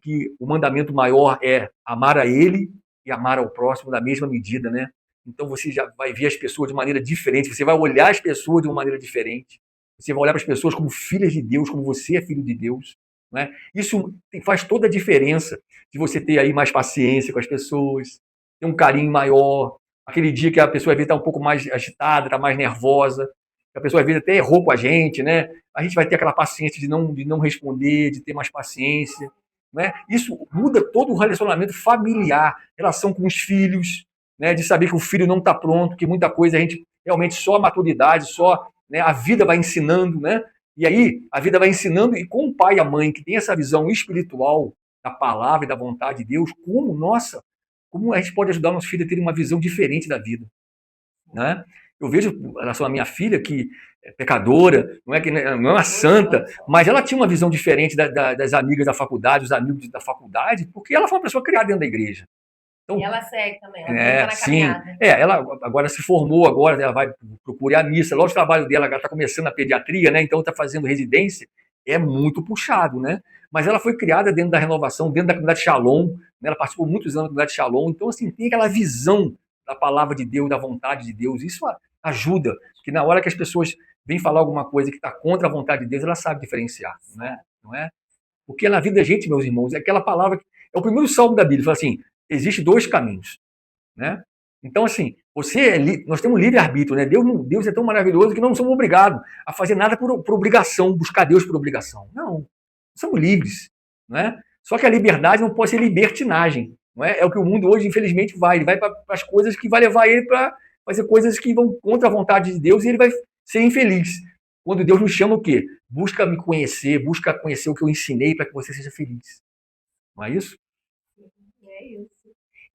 que o mandamento maior é amar a Ele e amar ao próximo da mesma medida, né? Então você já vai ver as pessoas de maneira diferente, você vai olhar as pessoas de uma maneira diferente, você vai olhar para as pessoas como filhas de Deus, como você é filho de Deus, né? Isso faz toda a diferença de você ter aí mais paciência com as pessoas, ter um carinho maior, aquele dia que a pessoa às vezes está um pouco mais agitada, está mais nervosa, a pessoa às vezes até errou com a gente, né? A gente vai ter aquela paciência de não responder, de ter mais paciência, né? Isso muda todo o relacionamento familiar, relação com os filhos, né? De saber que o filho não está pronto, que muita coisa a gente realmente só a maturidade, só, né? A vida vai ensinando, né? E aí a vida vai ensinando, e com o pai e a mãe que tem essa visão espiritual da palavra e da vontade de Deus, como a gente pode ajudar o nosso filho a ter uma visão diferente da vida, né? Eu vejo em relação à minha filha, que é pecadora, não é uma santa, mas ela tinha uma visão diferente das amigas da faculdade, os amigos da faculdade, porque ela foi uma pessoa criada dentro da igreja. Então, e ela segue também, ela está na caminhada. Ela agora se formou, agora ela vai procurar a missa. Logo o trabalho dela, ela está começando a pediatria, né? Então está fazendo residência, é muito puxado, né? Mas ela foi criada dentro da renovação, dentro da comunidade Shalom, né? Ela participou muitos anos da comunidade Shalom, então assim, tem aquela visão da palavra de Deus, da vontade de Deus. Isso ajuda, porque na hora que as pessoas vêm falar alguma coisa que está contra a vontade de Deus, ela sabe diferenciar, né? Não é? Porque na vida da gente, meus irmãos, é aquela palavra, é o primeiro salmo da Bíblia, fala assim, existe dois caminhos, né? Então, assim, nós temos livre-arbítrio, né? Deus é tão maravilhoso que não somos obrigados a fazer nada por obrigação, buscar Deus por obrigação. Não, somos livres, né? Só que a liberdade não pode ser libertinagem, não é? É o que o mundo hoje, infelizmente, vai. Ele vai para as coisas que vai levar ele para fazer coisas que vão contra a vontade de Deus e ele vai ser infeliz. Quando Deus nos chama o quê? Busca me conhecer, busca conhecer o que eu ensinei para que você seja feliz. Não é isso? É isso.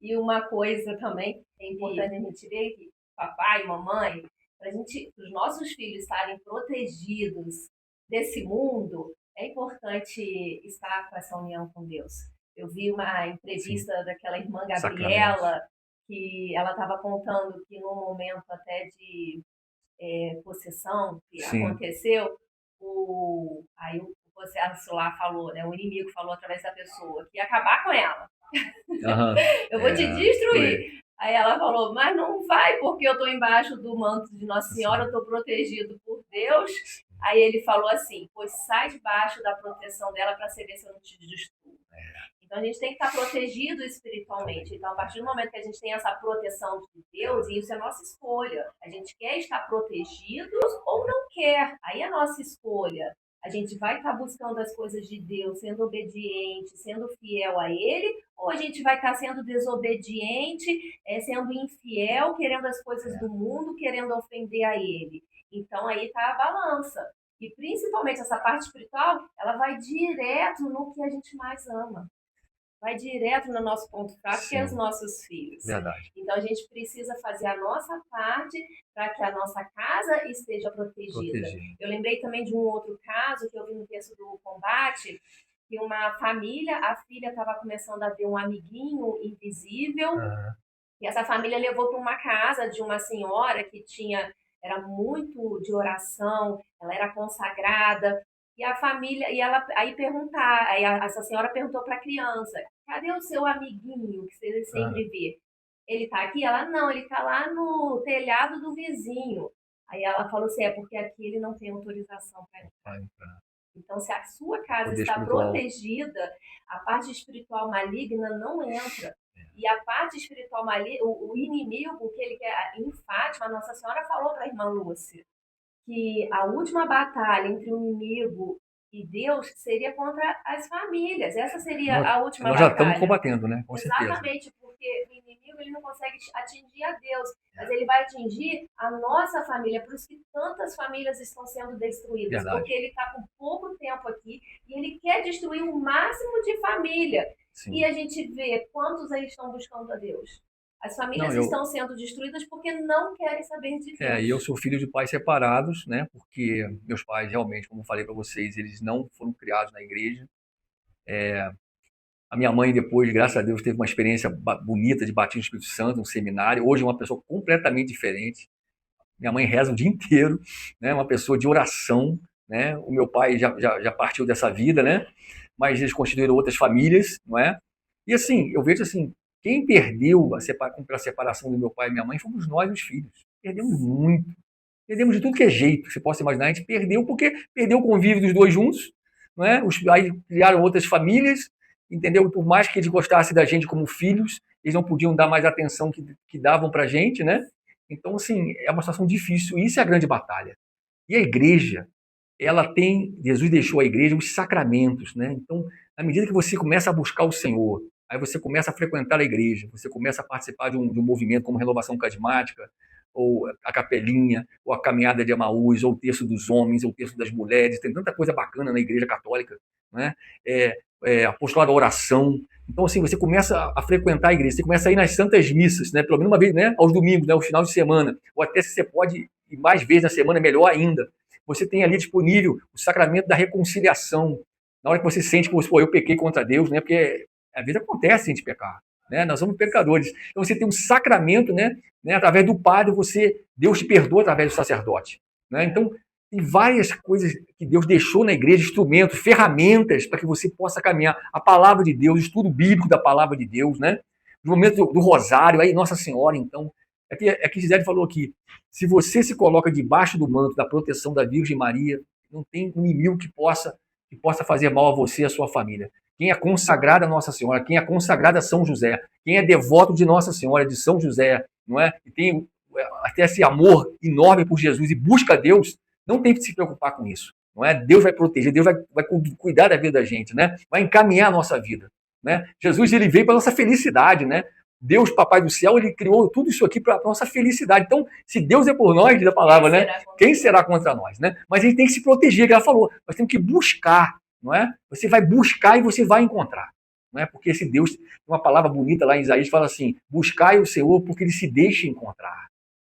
E uma coisa também é importante a gente ver que papai e mamãe, para os nossos filhos estarem protegidos desse mundo, é importante estar com essa união com Deus. Eu vi uma entrevista daquela irmã Gabriela, que ela estava contando que num momento até de possessão que aconteceu, aí o processo lá falou, né, o inimigo falou através da pessoa que ia acabar com ela. Uhum. Eu vou te destruir. Foi. Aí ela falou, mas não vai, porque eu estou embaixo do manto de Nossa Senhora, eu estou protegido por Deus. Aí ele falou assim, pois sai debaixo da proteção dela para você ver se eu não te destruo. Então a gente tem que estar protegido espiritualmente. Então a partir do momento que a gente tem essa proteção de Deus, e isso é nossa escolha. A gente quer estar protegido ou não quer. Aí é nossa escolha. A gente vai estar buscando as coisas de Deus, sendo obediente, sendo fiel a Ele, ou a gente vai estar sendo desobediente, sendo infiel, querendo as coisas do mundo, querendo ofender a Ele. Então aí está a balança. E principalmente essa parte espiritual, ela vai direto no que a gente mais ama. Vai direto no nosso ponto fraco, que é os nossos filhos. Verdade. Então, a gente precisa fazer a nossa parte para que a nossa casa esteja protegida. Eu lembrei também de um outro caso que eu vi no texto do Combate, que uma família, a filha estava começando a ver um amiguinho invisível, e essa família levou para uma casa de uma senhora que era muito de oração, ela era consagrada, e a família, aí essa senhora perguntou para a criança, cadê o seu amiguinho que você sempre vê? Ele está aqui? Ela, não, ele está lá no telhado do vizinho. Aí ela falou assim, porque aqui ele não tem autorização para entrar. Então, se a sua casa está protegida, a parte espiritual maligna não entra. E a parte espiritual maligna, o inimigo que ele quer, em Fátima, a Nossa Senhora falou para a irmã Lúcia, que a última batalha entre o inimigo e Deus seria contra as famílias. Essa seria a última batalha. Nós já estamos combatendo, né? Com certeza. Exatamente, porque o inimigo ele não consegue atingir a Deus, mas ele vai atingir a nossa família. Por isso que tantas famílias estão sendo destruídas. Verdade. Porque ele está com pouco tempo aqui e ele quer destruir o máximo de família. Sim. E a gente vê quantos aí estão buscando a Deus. As famílias estão sendo destruídas porque não querem saber de Deus. E eu sou filho de pais separados, né? Porque meus pais realmente, como eu falei para vocês, eles não foram criados na igreja. A minha mãe depois, graças a Deus, teve uma experiência bonita de batismo no Espírito Santo, um seminário. Hoje é uma pessoa completamente diferente. Minha mãe reza o dia inteiro, né? Uma pessoa de oração, né? O meu pai já partiu dessa vida, né? mas eles constituíram outras famílias, não é? E assim, eu vejo assim, quem perdeu pela separação do meu pai e minha mãe fomos nós, os filhos. Perdemos muito. Perdemos de tudo que é jeito, você possa imaginar. A gente perdeu porque perdeu o convívio dos dois juntos, não é? Aí criaram outras famílias, entendeu? Por mais que eles gostassem da gente como filhos, eles não podiam dar mais atenção que davam para a gente, né? Então, assim, é uma situação difícil. Isso é a grande batalha. E a igreja, Jesus deixou a igreja os sacramentos, né? Então, à medida que você começa a buscar o Senhor, aí você começa a frequentar a igreja, você começa a participar de um movimento como Renovação Carismática, ou a Capelinha, ou a Caminhada de Emaús, ou o Terço dos Homens, ou o Terço das Mulheres, tem tanta coisa bacana na igreja católica, né? Apostolado da oração. Então, assim, você começa a frequentar a igreja, você começa a ir nas santas missas, né? Pelo menos uma vez, né? Aos domingos, né? Aos finais de semana, ou até se você pode ir mais vezes na semana, melhor ainda. Você tem ali disponível o sacramento da reconciliação. Na hora que você sente que eu pequei contra Deus, né? Porque às vezes acontece a gente pecar, né? Nós somos pecadores. Então você tem um sacramento, né? Através do padre, Deus te perdoa através do sacerdote, né? Então tem várias coisas que Deus deixou na igreja, instrumentos, ferramentas para que você possa caminhar. A palavra de Deus, o estudo bíblico da palavra de Deus, né? O momento do rosário, aí Nossa Senhora, então. É que Gisele falou aqui, se você se coloca debaixo do manto da proteção da Virgem Maria, não tem inimigo que possa fazer mal a você e a sua família. Quem é consagrado a Nossa Senhora, quem é consagrado a São José, quem é devoto de Nossa Senhora, de São José, não é? E tem até esse amor enorme por Jesus e busca a Deus, não tem que se preocupar com isso, não é? Deus vai proteger, Deus vai cuidar da vida da gente, né? Vai encaminhar a nossa vida, né? Jesus, ele veio para a nossa felicidade, né? Deus, Papai do Céu, ele criou tudo isso aqui para a nossa felicidade. Então, se Deus é por nós, diz a palavra, né? Quem será contra nós, né? Mas a gente tem que se proteger, que ela falou. Nós temos que buscar, não é? Você vai buscar e você vai encontrar, não é? Porque esse Deus, uma palavra bonita lá em Isaías, fala assim, buscai o Senhor porque ele se deixa encontrar.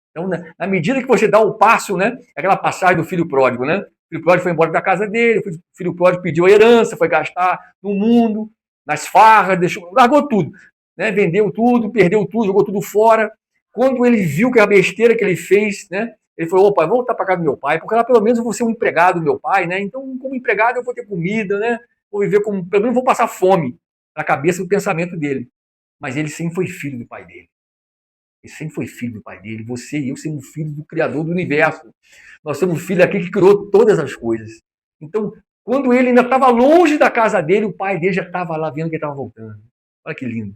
Então, na medida que você dá o passo, né? Aquela passagem do filho pródigo, né? O filho pródigo foi embora da casa dele, o filho pródigo pediu a herança, foi gastar no mundo, nas farras, largou tudo. Né, vendeu tudo, perdeu tudo, jogou tudo fora. Quando ele viu que a besteira que ele fez, né, ele falou, opa, vou voltar para casa do meu pai, porque lá pelo menos eu vou ser um empregado do meu pai, né? Então, como empregado, eu vou ter comida, né? Vou viver como, pelo menos vou passar fome na cabeça do pensamento dele. Mas ele sempre foi filho do pai dele. Ele sempre foi filho do pai dele. Você e eu somos filhos do Criador do universo. Nós somos filhos daquele que criou todas as coisas. Então, quando ele ainda estava longe da casa dele, o pai dele já estava lá vendo que ele estava voltando. Olha que lindo.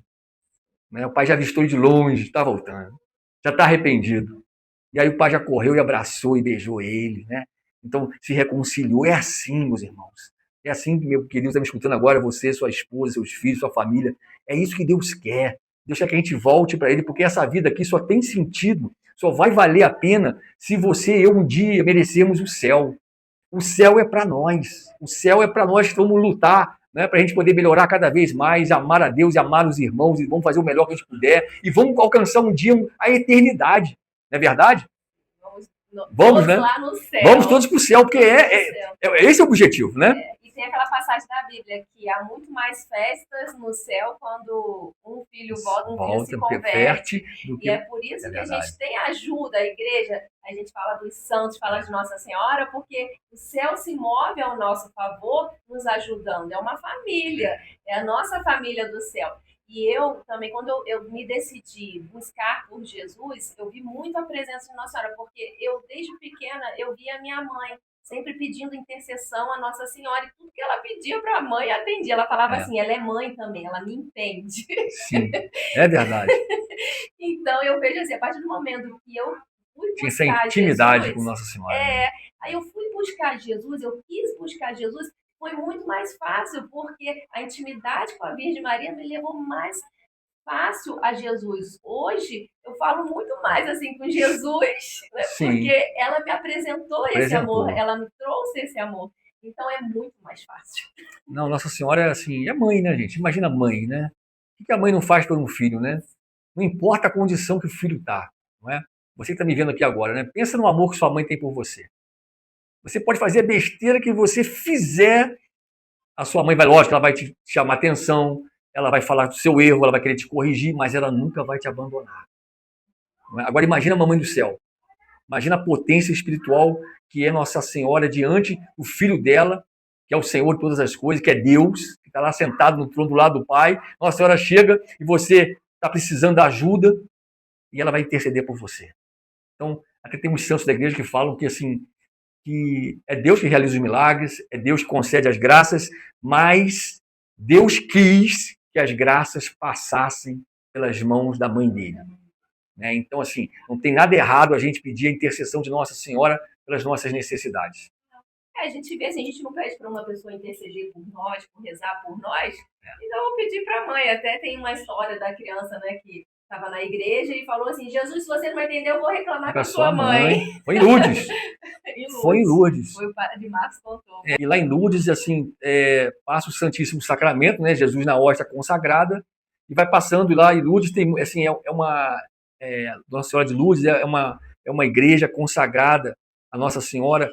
O pai já avistou ele de longe, está voltando, já está arrependido. E aí o pai já correu e abraçou e beijou ele, né? Então se reconciliou. É assim, meus irmãos. É assim, meu querido, está me escutando agora, você, sua esposa, seus filhos, sua família. É isso que Deus quer. Deus quer que a gente volte para Ele, porque essa vida aqui só tem sentido, só vai valer a pena se você e eu um dia merecermos o céu. O céu é para nós. O céu é para nós que vamos lutar, né, para a gente poder melhorar cada vez mais, amar a Deus e amar os irmãos, e vamos fazer o melhor que a gente puder, e vamos alcançar um dia a eternidade. Não é verdade? Vamos, né? Lá no céu. Vamos todos para o céu, porque esse é o objetivo, né? E tem aquela passagem da Bíblia que há muito mais festas no céu quando um filho volta, filho se converte. E é por isso que a gente tem ajuda, a igreja, a gente fala dos santos, fala de Nossa Senhora, porque o céu se move ao nosso favor, nos ajudando. É uma família, é a nossa família do céu. E eu também, quando eu me decidi buscar por Jesus, eu vi muito a presença de Nossa Senhora, porque eu, desde pequena, eu via a minha mãe sempre pedindo intercessão a Nossa Senhora, e tudo que ela pedia para a mãe, atendia. Ela falava assim, ela é mãe também, ela me entende. Sim, é verdade. Então, eu vejo assim, a partir do momento que eu fui buscar essa intimidade Jesus, com Nossa Senhora. Aí eu fui buscar Jesus, eu quis buscar Jesus, foi muito mais fácil, porque a intimidade com a Virgem Maria me levou mais fácil a Jesus. Hoje, eu falo muito mais assim com Jesus, né? Porque ela me apresentou esse amor, ela me trouxe esse amor. Então, é muito mais fácil. Não, Nossa Senhora é assim, é mãe, né, gente? Imagina a mãe, né? O que a mãe não faz por um filho, né? Não importa a condição que o filho está, não é? Você que está me vendo aqui agora, né? Pensa no amor que sua mãe tem por você. Você pode fazer a besteira que você fizer, a sua mãe vai, lógico, ela vai te chamar atenção, ela vai falar do seu erro, ela vai querer te corrigir, mas ela nunca vai te abandonar. Agora imagina a mamãe do céu. Imagina a potência espiritual que é Nossa Senhora diante do filho dela, que é o Senhor de todas as coisas, que é Deus, que está lá sentado no trono do lado do Pai. Nossa Senhora chega e você está precisando da ajuda e ela vai interceder por você. Então, até tem uns santos da igreja que falam que, assim, que é Deus que realiza os milagres, é Deus que concede as graças, mas Deus quis que as graças passassem pelas mãos da mãe dele. Né? Então, assim, não tem nada errado a gente pedir a intercessão de Nossa Senhora pelas nossas necessidades. A gente vê assim, a gente não pede para uma pessoa interceder por nós, por rezar por nós, então eu vou pedir para a mãe. Até tem uma história da criança, né, que estava na igreja e falou assim: Jesus, se você não vai entender, eu vou reclamar com a sua mãe. Foi em Lourdes. Foi em Lourdes. Foi o padre de Marcos contou. E lá em Lourdes, assim, passa o Santíssimo Sacramento, né? Jesus na hóstia consagrada, e vai passando lá. E Lourdes tem, assim, Nossa Senhora de Lourdes é uma igreja consagrada a Nossa Senhora,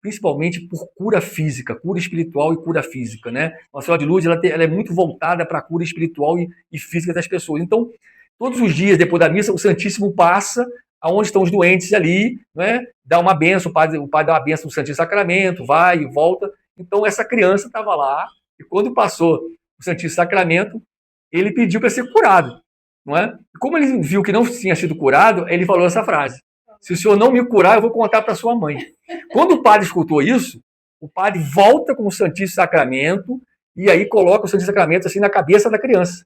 principalmente por cura física, cura espiritual e cura física, né? Nossa Senhora de Lourdes ela é muito voltada para a cura espiritual e física das pessoas. Então, todos os dias, depois da missa, o Santíssimo passa aonde estão os doentes ali, né? Dá uma benção, o padre dá uma benção no Santíssimo Sacramento, vai e volta. Então, essa criança estava lá, e quando passou o Santíssimo Sacramento, ele pediu para ser curado, não é? E como ele viu que não tinha sido curado, ele falou essa frase: se o senhor não me curar, eu vou contar para sua mãe. Quando o padre escutou isso, o padre volta com o Santíssimo Sacramento e aí coloca o Santíssimo Sacramento assim na cabeça da criança.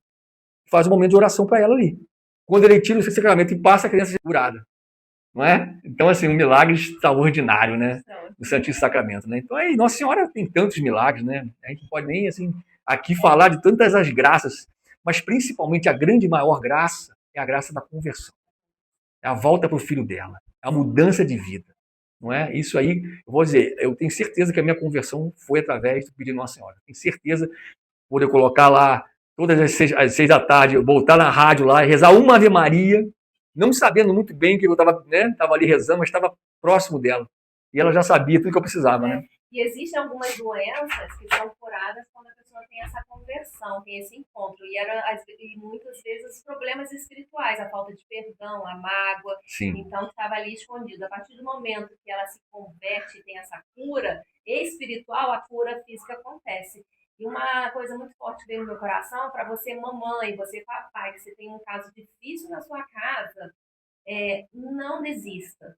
Faz um momento de oração para ela ali. Quando ele tira o Santíssimo Sacramento e passa, a criança é curada. Não é? Então, assim, um milagre extraordinário, né? Do Santíssimo Sacramento, né? Então, aí, Nossa Senhora tem tantos milagres, né? A gente pode nem, assim, aqui falar de tantas as graças, mas principalmente a grande maior graça é a graça da conversão. É a volta para o filho dela, é a mudança de vida, não é? Isso aí, eu vou dizer, eu tenho certeza que a minha conversão foi através do pedido de Nossa Senhora. Tenho certeza, por eu colocar lá todas as 6 da tarde, eu voltar na rádio lá e rezar uma Ave Maria, não sabendo muito bem que eu estava, né, ali rezando, mas estava próximo dela. E ela já sabia tudo que eu precisava, né? E existem algumas doenças que são curadas quando a pessoa tem essa conversão, tem esse encontro. E muitas vezes os problemas espirituais, a falta de perdão, a mágoa. Sim. Então estava ali escondido. A partir do momento que ela se converte e tem essa cura espiritual, a cura física acontece. E uma coisa muito forte veio no meu coração, para você mamãe, você papai, que você tem um caso difícil na sua casa, não desista.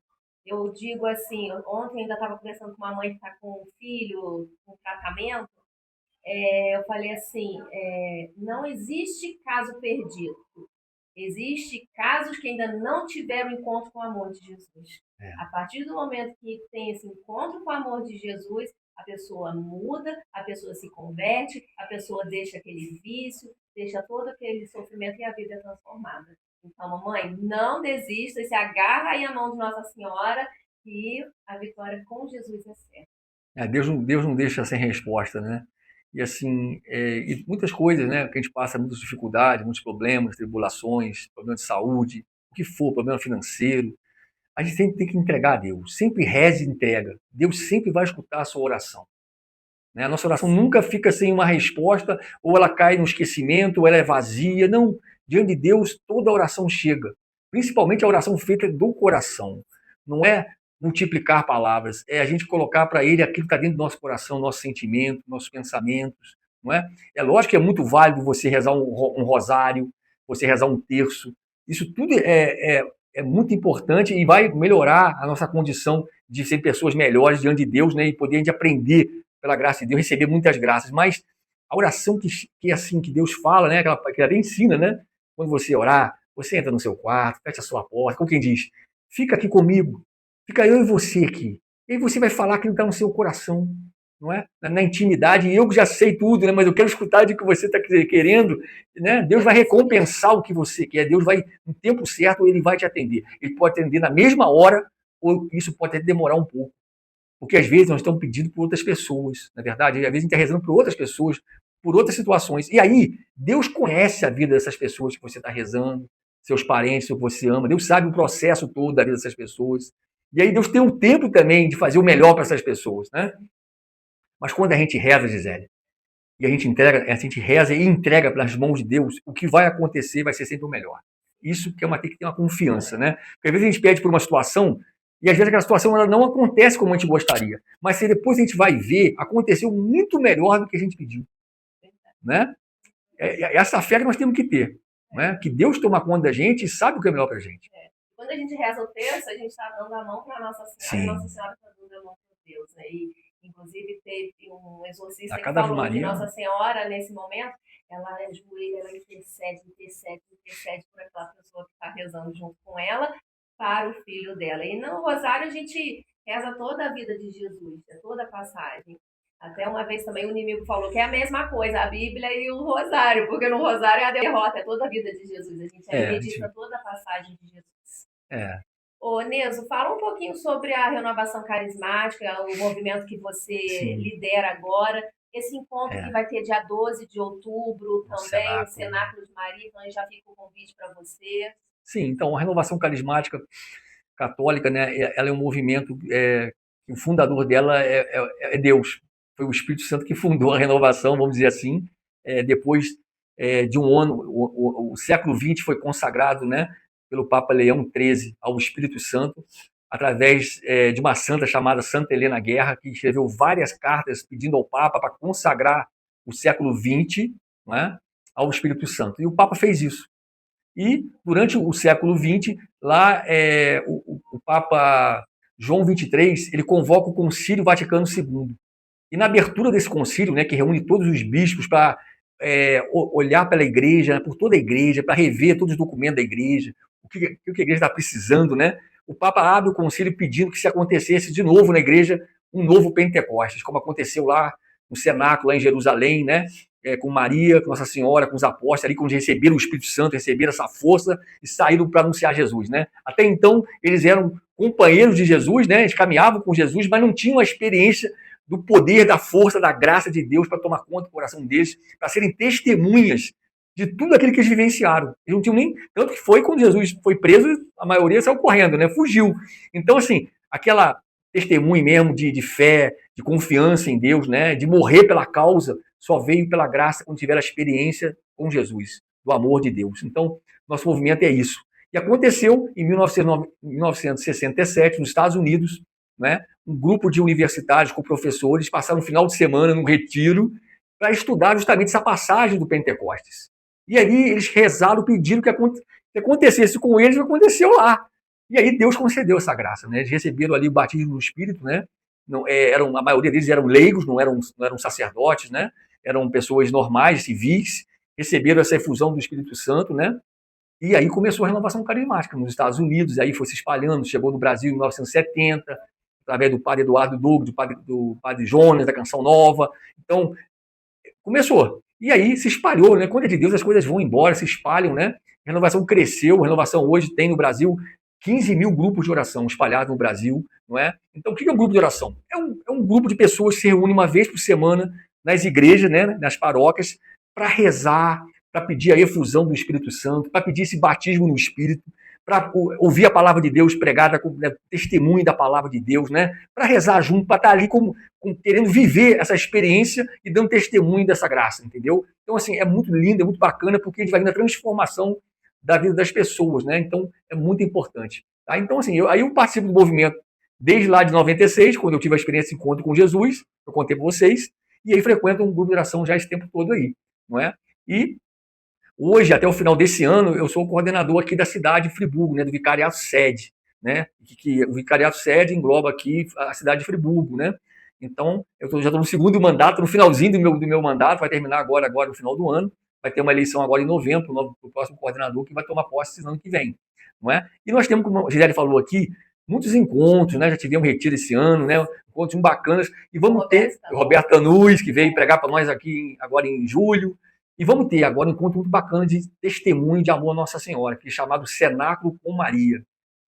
Eu digo assim, ontem ainda estava conversando com uma mãe que está com um filho com tratamento, eu falei assim, não existe caso perdido, existe casos que ainda não tiveram encontro com o amor de Jesus. A partir do momento que tem esse encontro com o amor de Jesus, a pessoa muda, a pessoa se converte, a pessoa deixa aquele vício, deixa todo aquele sofrimento e a vida é transformada. Então, mamãe, não desista, se agarra aí a mão de Nossa Senhora e a vitória com Jesus é certa. Deus não deixa sem resposta, né? E assim, e muitas coisas, né? Que a gente passa muitas dificuldades, muitos problemas, tribulações, problemas de saúde, o que for, problema financeiro. A gente sempre tem que entregar a Deus. Sempre reze e entrega. Deus sempre vai escutar a sua oração. Né? A nossa oração nunca fica sem uma resposta, ou ela cai no esquecimento, ou ela é vazia. Não. Diante de Deus, toda oração chega. Principalmente a oração feita do coração. Não é multiplicar palavras, é a gente colocar para Ele aquilo que está dentro do nosso coração, nosso sentimento, nossos pensamentos. Não é? É lógico que é muito válido você rezar um rosário, você rezar um terço. Isso tudo é muito importante e vai melhorar a nossa condição de ser pessoas melhores diante de Deus, né? E poder a gente aprender pela graça de Deus, receber muitas graças. Mas a oração que assim, que Deus fala, né? Que ela ensina, né? Quando você orar, você entra no seu quarto, fecha a sua porta, como quem diz, fica aqui comigo, fica eu e você aqui. E aí você vai falar aquilo que está no seu coração, não é? Na intimidade, e eu já sei tudo, né? Mas eu quero escutar de que você está querendo, né? Deus vai recompensar o que você quer, Deus vai, no tempo certo, Ele vai te atender. Ele pode atender na mesma hora, ou isso pode até demorar um pouco. Porque às vezes nós estamos pedindo por outras pessoas, na verdade, às vezes a gente está rezando por outras pessoas, por outras situações. E aí, Deus conhece a vida dessas pessoas que você está rezando, seus parentes, que você ama, Deus sabe o processo todo da vida dessas pessoas. E aí Deus tem um tempo também de fazer o melhor para essas pessoas, né? Mas quando a gente reza, Gisele, e a gente reza e entrega para as mãos de Deus, o que vai acontecer vai ser sempre o melhor. Isso que tem que ter uma confiança, né? Porque às vezes a gente pede por uma situação E às vezes aquela situação ela não acontece como a gente gostaria. Mas se depois a gente vai ver, aconteceu muito melhor do que a gente pediu. Né? Essa fé que nós temos que ter. Né? Que Deus toma conta da gente e sabe o que é melhor para a gente. Quando a gente reza o texto, a gente está dando a mão para Nossa Senhora, e Nossa Senhora está dando a mão para Deus. Né? E, inclusive, teve um exorcista que falou que Nossa Senhora, nesse momento, ela ajoelha, ela intercede por aquela pessoa que está rezando junto com ela, para o filho dela. E no Rosário a gente reza toda a vida de Jesus, toda a passagem. Até uma vez também o inimigo falou que é a mesma coisa, a Bíblia e o Rosário, porque no Rosário é a derrota, é toda a vida de Jesus. A gente medita toda a passagem de Jesus. Ô, Neso, fala um pouquinho sobre a renovação carismática, o movimento que você lidera agora, esse encontro que vai ter dia 12 de outubro também, o Cenáculo de Maria, então já fica o convite para você. Sim, então a renovação carismática católica, né, ela é um movimento, o fundador dela é Deus. Foi o Espírito Santo que fundou a renovação, vamos dizer assim. Depois de um ano, o século XX foi consagrado, né, pelo Papa Leão XIII ao Espírito Santo, através de uma santa chamada Santa Helena Guerra, que escreveu várias cartas pedindo ao Papa para consagrar o século XX, né, ao Espírito Santo. E o Papa fez isso. E, durante o século XX, lá o Papa João XXIII, ele convoca o Concílio Vaticano II. E na abertura desse concílio, né, que reúne todos os bispos para olhar pela igreja, né, por toda a igreja, para rever todos os documentos da igreja, o que a igreja está precisando, né, o Papa abre o concílio pedindo que se acontecesse de novo na igreja um novo Pentecostes, como aconteceu lá no cenáculo, lá em Jerusalém, né, com Maria, com Nossa Senhora, com os apóstolos, ali quando receberam o Espírito Santo, receberam essa força e saíram para anunciar Jesus. Né? Até então, eles eram companheiros de Jesus, né? Eles caminhavam com Jesus, mas não tinham a experiência do poder, da força, da graça de Deus para tomar conta do coração deles, para serem testemunhas de tudo aquilo que eles vivenciaram. Eles não tinham nem... Tanto que foi quando Jesus foi preso, a maioria saiu correndo, né? Fugiu. Então, assim, aquela testemunho mesmo de fé, de confiança em Deus, né? De morrer pela causa, só veio pela graça quando tiveram a experiência com Jesus, do amor de Deus. Então, nosso movimento é isso. E aconteceu em 1967, nos Estados Unidos, né, um grupo de universitários com professores passaram um final de semana num retiro para estudar justamente essa passagem do Pentecostes. E aí eles rezaram, pediram que acontecesse com eles, o que aconteceu lá. E aí Deus concedeu essa graça. Né? Eles receberam ali o batismo no Espírito, né? Não, a maioria deles eram leigos, não eram sacerdotes, né? Eram pessoas normais, civis, receberam essa efusão do Espírito Santo, né? E aí começou a renovação carismática nos Estados Unidos, aí foi se espalhando, chegou no Brasil em 1970, através do padre Eduardo Douglas, do padre Jonas, da Canção Nova. Então, começou. E aí se espalhou, né? Quando é de Deus, as coisas vão embora, se espalham, né? A renovação cresceu, a renovação hoje tem no Brasil 15 mil grupos de oração espalhados no Brasil, não é? Então, o que é um grupo de oração? É um grupo de pessoas que se reúnem uma vez por semana nas igrejas, né, nas paróquias, para rezar, para pedir a efusão do Espírito Santo, para pedir esse batismo no Espírito, para ouvir a palavra de Deus pregada com, né, testemunho da palavra de Deus, né, para rezar junto, para estar ali querendo viver essa experiência e dando testemunho dessa graça, entendeu? Então, assim, é muito lindo, é muito bacana, porque a gente vai vendo a transformação da vida das pessoas, né? Então, é muito importante. Tá? Então, assim, eu participo do movimento desde lá de 96, quando eu tive a experiência de encontro com Jesus, eu contei para vocês, e aí frequento um grupo de oração já esse tempo todo aí, não é? E hoje, até o final desse ano, eu sou o coordenador aqui da cidade de Friburgo, né, do Vicariato Sede, né? Que o Vicariato Sede engloba aqui a cidade de Friburgo, né? Então, eu já estou no segundo mandato, no finalzinho do meu mandato, vai terminar agora no final do ano, vai ter uma eleição agora em novembro, o próximo coordenador que vai tomar posse no ano que vem, não é? E nós temos, como a Gisele falou aqui, muitos encontros, né? Já tivemos retiro esse ano, né? Encontros bacanas, e vamos ter o Roberto Anuz, que veio pregar para nós aqui agora em julho, e vamos ter agora um encontro muito bacana de testemunho de amor a Nossa Senhora, que é chamado Cenáculo com Maria.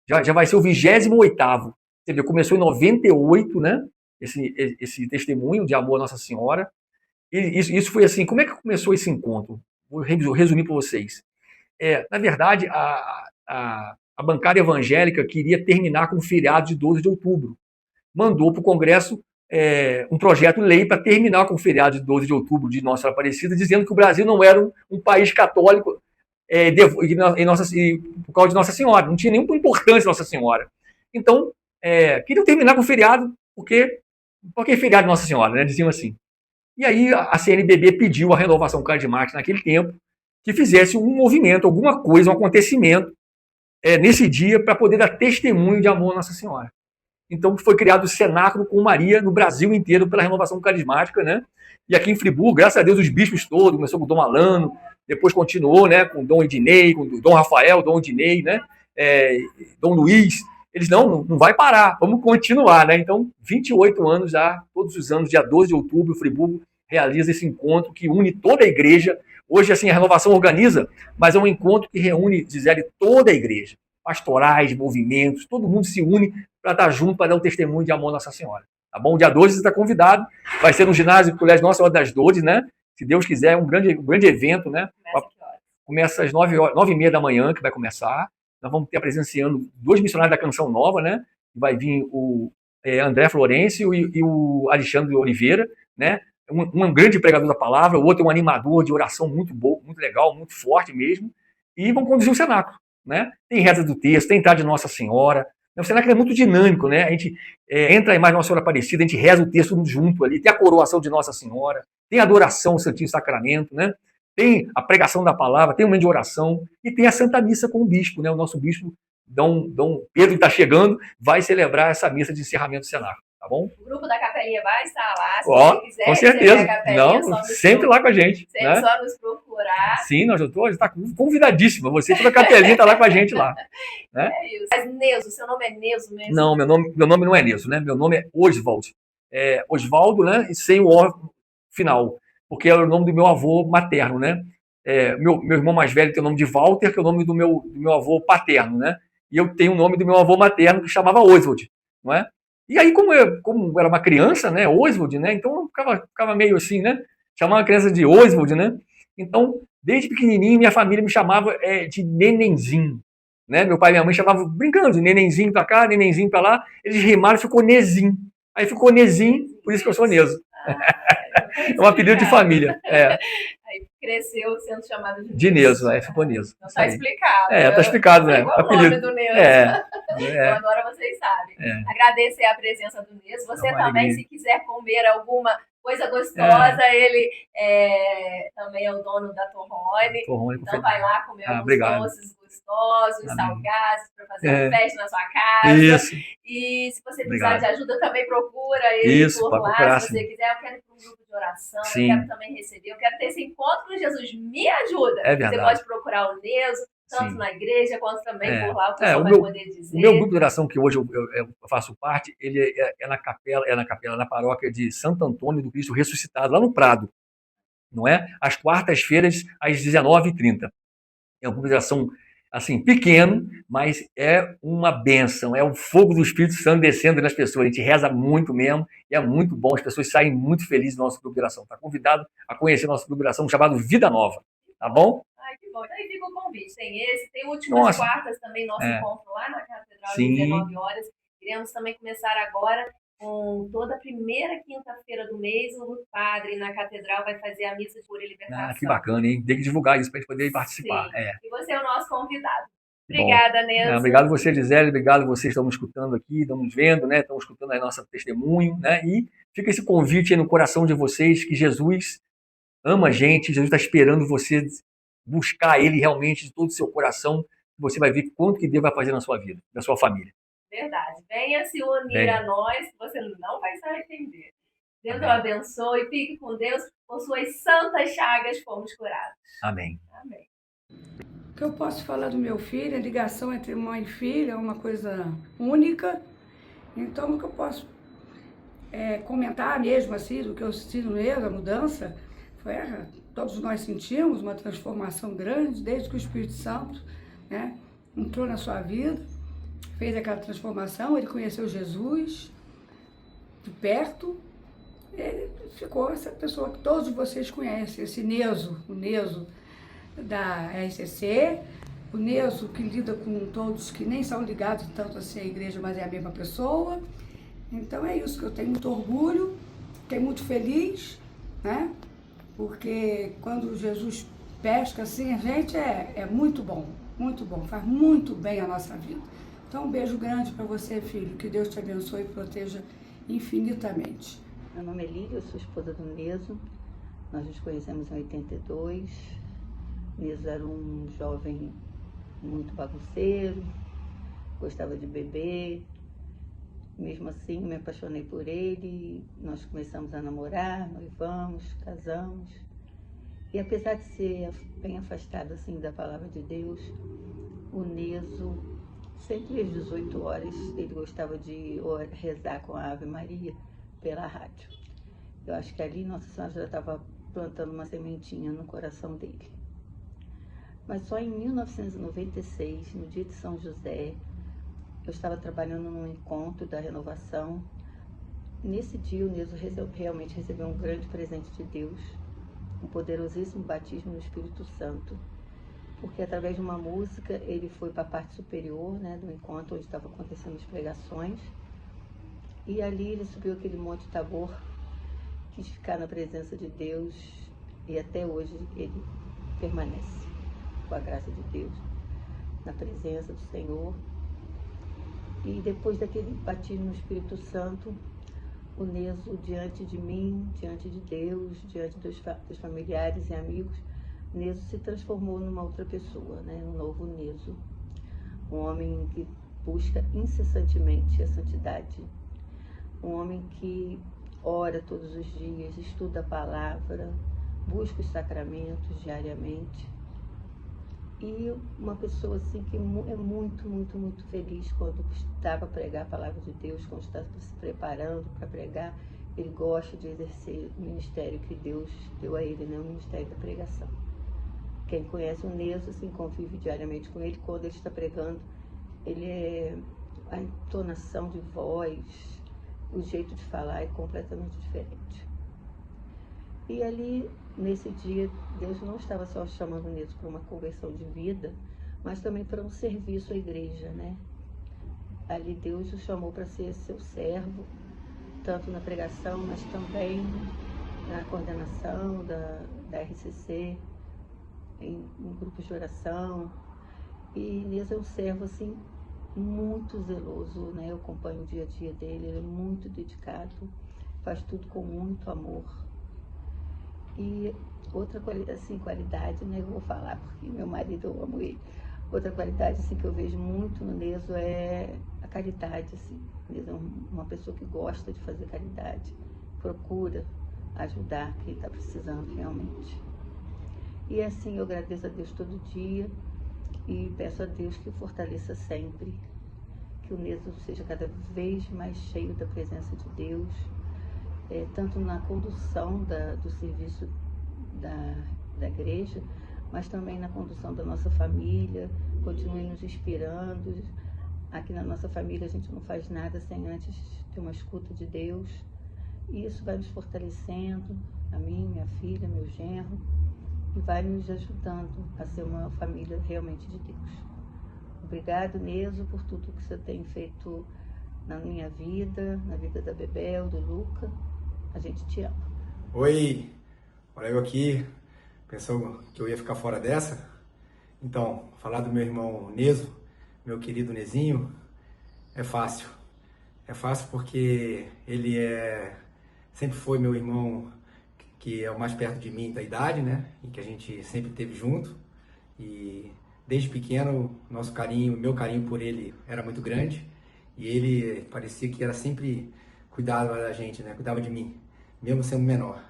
Já vai ser o 28º. Você vê, começou em 98, né? Esse testemunho de amor a Nossa Senhora. E isso foi assim, como é que começou esse encontro? Vou resumir para vocês. Na verdade, a bancada evangélica queria terminar com o feriado de 12 de outubro. Mandou para o Congresso um projeto de lei para terminar com o feriado de 12 de outubro de Nossa Senhora Aparecida, dizendo que o Brasil não era um país católico por causa de Nossa Senhora, não tinha nenhuma importância Nossa Senhora. Então, queriam terminar com o feriado, porque é feriado de Nossa Senhora, né? Diziam assim. E aí a CNBB pediu à renovação carismática naquele tempo que fizesse um movimento, alguma coisa, um acontecimento nesse dia para poder dar testemunho de amor a Nossa Senhora. Então foi criado o Cenáculo com Maria no Brasil inteiro pela renovação carismática, né? E aqui em Friburgo, graças a Deus, os bispos todos, começou com o Dom Alano, depois continuou, né, com o Dom Ednei, com o Dom Rafael, Dom Ednei, né? Dom Luiz. Eles não vai parar, vamos continuar, né? Então, 28 anos já, todos os anos, dia 12 de outubro, Friburgo realiza esse encontro que une toda a igreja. Hoje, assim, a renovação organiza, mas é um encontro que reúne, Gisele, toda a igreja. Pastorais, movimentos, todo mundo se une para estar junto, para dar um testemunho de amor à Nossa Senhora. Tá bom? Dia 12 você está convidado, vai ser no ginásio do Colégio Nossa Senhora das Dores, né? Se Deus quiser, é um grande evento, né? Começa às 9h30 da manhã, que vai começar. Nós vamos ter presenciando 2 missionários da Canção Nova, né? Vai vir o André Florencio e o Alexandre Oliveira, né? Um grande pregador da palavra, o outro é um animador de oração muito bom, muito legal, muito forte mesmo. E vão conduzir o cenáculo, né? Tem reza do texto, tem entrada de Nossa Senhora. O cenáculo é muito dinâmico, né? A gente entra a imagem de Nossa Senhora Aparecida, a gente reza o texto junto ali, tem a coroação de Nossa Senhora, tem a adoração ao Santíssimo Sacramento, né? Tem a pregação da palavra, tem um momento de oração e tem a Santa Missa com o bispo, né? O nosso bispo, Dom Pedro, que está chegando, vai celebrar essa missa de encerramento do cenáculo, tá bom? O grupo da Capelinha vai estar lá, se você quiser. Com certeza. Capelinha, sempre lá com a gente. Sempre, né? Só nos procurar. Sim, nós já está convidadíssima. Você toda a Capelinha está lá com a gente lá. Né? É isso. Mas Neuso, seu nome é Neuso mesmo? Não, meu nome não é Neuso, né? Meu nome é Oswald. Osvaldo, né? E sem o O final. Porque é o nome do meu avô materno, né? Meu irmão mais velho tem o nome de Walter, que é o nome do meu avô paterno, né? E eu tenho o nome do meu avô materno, que chamava Oswald, não é? E aí, como eu era uma criança, né? Oswald, né? Então eu ficava meio assim, né? Chamava a criança de Oswald, né? Então, desde pequenininho, minha família me chamava de Nenenzinho, né? Meu pai e minha mãe chamavam, brincando, de Nenenzinho pra cá, Nenenzinho pra lá. Eles rimaram e ficou Nezinho. Aí ficou Nezinho, por isso que eu sou Neso. É um apelido de família. Aí cresceu sendo chamado de Neso, ficou Neso. Não está explicado. Tá explicado, né? O nome do Neso. Então agora vocês sabem. Agradecer a presença do Neso. Você também, alegria. Se quiser comer alguma coisa gostosa, ele também é o dono da Torrone. Então vai lá comer alguns doces gostosos, salgados, para fazer uma festa na sua casa. Isso. E se você precisar de ajuda, também procura ele por lá. Se você quiser, eu quero ir para um grupo de oração, eu quero também receber, eu quero ter esse encontro com Jesus. Me ajuda. Você pode procurar o Neso, tanto na igreja quanto também por lá, o pessoal vai poder dizer. O meu grupo de oração, que hoje eu faço parte, ele na paróquia de Santo Antônio do Cristo Ressuscitado, lá no Prado, não é? Às quartas-feiras, às 19h30. É um grupo de oração, assim, pequeno, mas é uma bênção, é o fogo do Espírito Santo descendo nas pessoas. A gente reza muito mesmo, e é muito bom, as pessoas saem muito felizes do nosso grupo de oração. Está convidado a conhecer nosso grupo de oração chamado Vida Nova, tá bom? Que bom. Então aí fica o convite. Tem últimas quartas também, nosso encontro lá na Catedral, às 19 horas. Iremos também começar agora com toda a primeira quinta-feira do mês, o padre na Catedral vai fazer a missa de pura libertação. Que bacana, hein? Tem que divulgar isso para a gente poder participar. E você é o nosso convidado. Obrigada, Neuso. Obrigado você, Gisele. Obrigado vocês que estão nos escutando aqui, estão nos vendo, né? Estão escutando a nossa testemunho, né? E fica esse convite aí no coração de vocês, que Jesus ama a gente, Jesus está esperando você buscar Ele realmente de todo o seu coração, você vai ver quanto que Deus vai fazer na sua vida, na sua família. Verdade. Venha se unir a nós, você não vai se arrepender. Deus o abençoe, fique com Deus, por suas santas chagas fomos curados. Amém. Amém. O que eu posso falar do meu filho, a ligação entre mãe e filho é uma coisa única. Então, o que eu posso comentar mesmo, assim, do que eu senti mesmo, a mudança, todos nós sentimos uma transformação grande, desde que o Espírito Santo, né, entrou na sua vida, fez aquela transformação, ele conheceu Jesus de perto, ele ficou essa pessoa que todos vocês conhecem, esse Neuso, o Neuso da RCC, o Neuso que lida com todos que nem são ligados tanto assim à igreja, mas é a mesma pessoa. Então é isso, que eu tenho muito orgulho, fiquei muito feliz, né? Porque quando Jesus pesca assim, a gente é muito bom, faz muito bem a nossa vida. Então, um beijo grande para você, filho. Que Deus te abençoe e proteja infinitamente. Meu nome é Lília, eu sou esposa do Neso. Nós nos conhecemos em 82. Neso era um jovem muito bagunceiro, gostava de beber. Mesmo assim, me apaixonei por ele, nós começamos a namorar, noivamos, casamos. E apesar de ser bem afastado assim da palavra de Deus, o Neso, sempre às 18 horas, ele gostava de rezar com a Ave Maria pela rádio. Eu acho que ali Nossa Senhora já estava plantando uma sementinha no coração dele. Mas só em 1996, no dia de São José, eu estava trabalhando num encontro da renovação. Nesse dia, o Neso realmente recebeu um grande presente de Deus, um poderosíssimo batismo no Espírito Santo, porque através de uma música ele foi para a parte superior, né, do encontro onde estavam acontecendo as pregações, e ali ele subiu aquele Monte Tabor, quis ficar na presença de Deus, e até hoje ele permanece, com a graça de Deus, na presença do Senhor. E depois daquele batismo no Espírito Santo, o Neso, diante de mim, diante de Deus, diante dos familiares e amigos, Neso se transformou numa outra pessoa, né? Um novo Neso. Um homem que busca incessantemente a santidade. Um homem que ora todos os dias, estuda a palavra, busca os sacramentos diariamente. E uma pessoa assim que é muito, muito, muito feliz quando está para pregar a palavra de Deus, quando está se preparando para pregar. Ele gosta de exercer o ministério que Deus deu a ele, né? O ministério da pregação. Quem conhece o Neso, assim, convive diariamente com ele, quando ele está pregando, a entonação de voz, o jeito de falar é completamente diferente. E ali, nesse dia, Deus não estava só chamando o Neso para uma conversão de vida, mas também para um serviço à igreja, né? Ali Deus o chamou para ser seu servo, tanto na pregação, mas também na coordenação da RCC, em grupos de oração. E Neso é um servo, assim, muito zeloso, né? Eu acompanho o dia a dia dele, ele é muito dedicado, faz tudo com muito amor. E outra qualidade, né, eu vou falar porque meu marido, eu amo ele. Outra qualidade assim, que eu vejo muito no Neso é a caridade. Assim. O Neso é uma pessoa que gosta de fazer caridade, procura ajudar quem está precisando realmente. E assim, eu agradeço a Deus todo dia e peço a Deus que o fortaleça sempre, que o Neso seja cada vez mais cheio da presença de Deus, tanto na condução do serviço da igreja, mas também na condução da nossa família, continue nos inspirando. Aqui na nossa família a gente não faz nada sem antes ter uma escuta de Deus, e isso vai nos fortalecendo, a mim, minha filha, meu genro, e vai nos ajudando a ser uma família realmente de Deus. Obrigado, Neso, por tudo que você tem feito na minha vida, na vida da Bebel, do Luca. A gente te ama. Oi, olha eu aqui, pensou que eu ia ficar fora dessa? Então, falar do meu irmão Neso, meu querido Nezinho, é fácil. É fácil porque ele sempre foi meu irmão, que é o mais perto de mim da idade, né? E que a gente sempre esteve junto. E desde pequeno, meu carinho por ele era muito grande. E ele parecia que era sempre cuidava da gente, né? Cuidava de mim, mesmo sendo menor.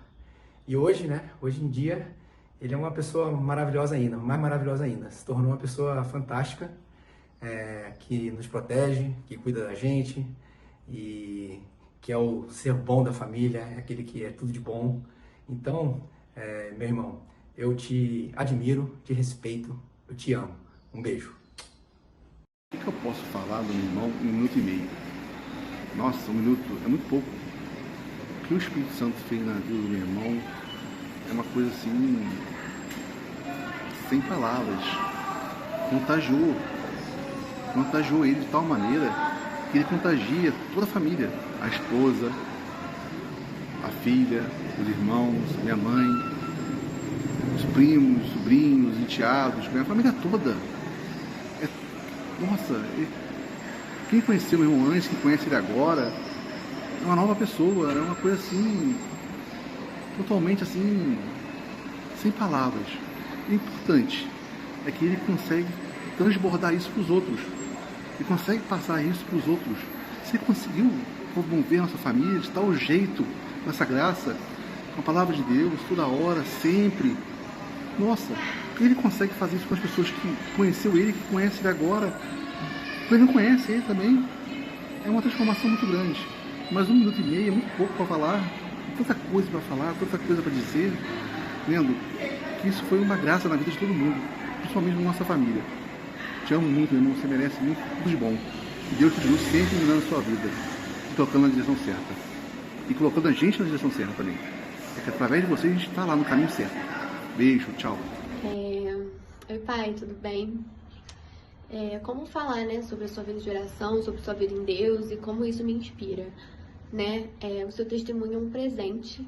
E hoje, né? Hoje em dia, ele é uma pessoa maravilhosa ainda, mais maravilhosa ainda. Se tornou uma pessoa fantástica, que nos protege, que cuida da gente e que é o ser bom da família, é aquele que é tudo de bom. Então, meu irmão, eu te admiro, te respeito, eu te amo. Um beijo. O que eu posso falar do meu irmão em 1 minuto e meio? Nossa, 1 minuto é muito pouco. O que o Espírito Santo fez na vida do meu irmão é uma coisa assim, sem palavras. Contagiou ele de tal maneira que ele contagia toda a família, a esposa, a filha, os irmãos, minha mãe, os primos, sobrinhos, enteados, a família toda. Nossa, Quem conheceu o irmão antes, quem conhece ele agora, é uma nova pessoa, é uma coisa assim, totalmente assim, sem palavras. O importante é que ele consegue transbordar isso para os outros. Ele consegue passar isso para os outros. Se ele conseguiu promover a nossa família de tal jeito, com essa graça, com a palavra de Deus, toda hora, sempre. Nossa, ele consegue fazer isso com as pessoas que conheceu ele, que conhecem ele agora. Quem não conhece ele também. É uma transformação muito grande. Mas 1 minuto e meio é muito pouco para falar. Tanta coisa para falar, tanta coisa para dizer. Vendo que isso foi uma graça na vida de todo mundo, principalmente na nossa família. Te amo muito, meu irmão. Você merece muito de bom. Que Deus te ajude sempre iluminando a sua vida, e tocando na direção certa. E colocando a gente na direção certa também. É que através de vocês a gente está lá no caminho certo. Beijo, tchau. Oi, pai, tudo bem? Como falar, né, sobre a sua vida de oração, sobre a sua vida em Deus e como isso me inspira, né? O seu testemunho é um presente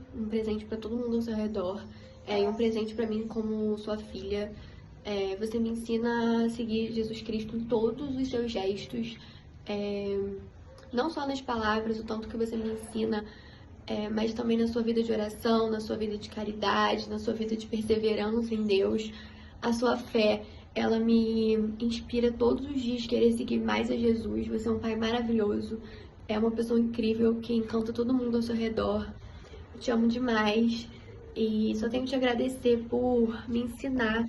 para todo mundo ao seu redor, e um presente para mim como sua filha. Você me ensina a seguir Jesus Cristo em todos os seus gestos, não só nas palavras, o tanto que você me ensina, mas também na sua vida de oração, na sua vida de caridade, na sua vida de perseverança em Deus. A sua fé, ela me inspira todos os dias a querer seguir mais a Jesus. Você é um pai maravilhoso, é uma pessoa incrível que encanta todo mundo ao seu redor. Eu te amo demais e só tenho que te agradecer por me ensinar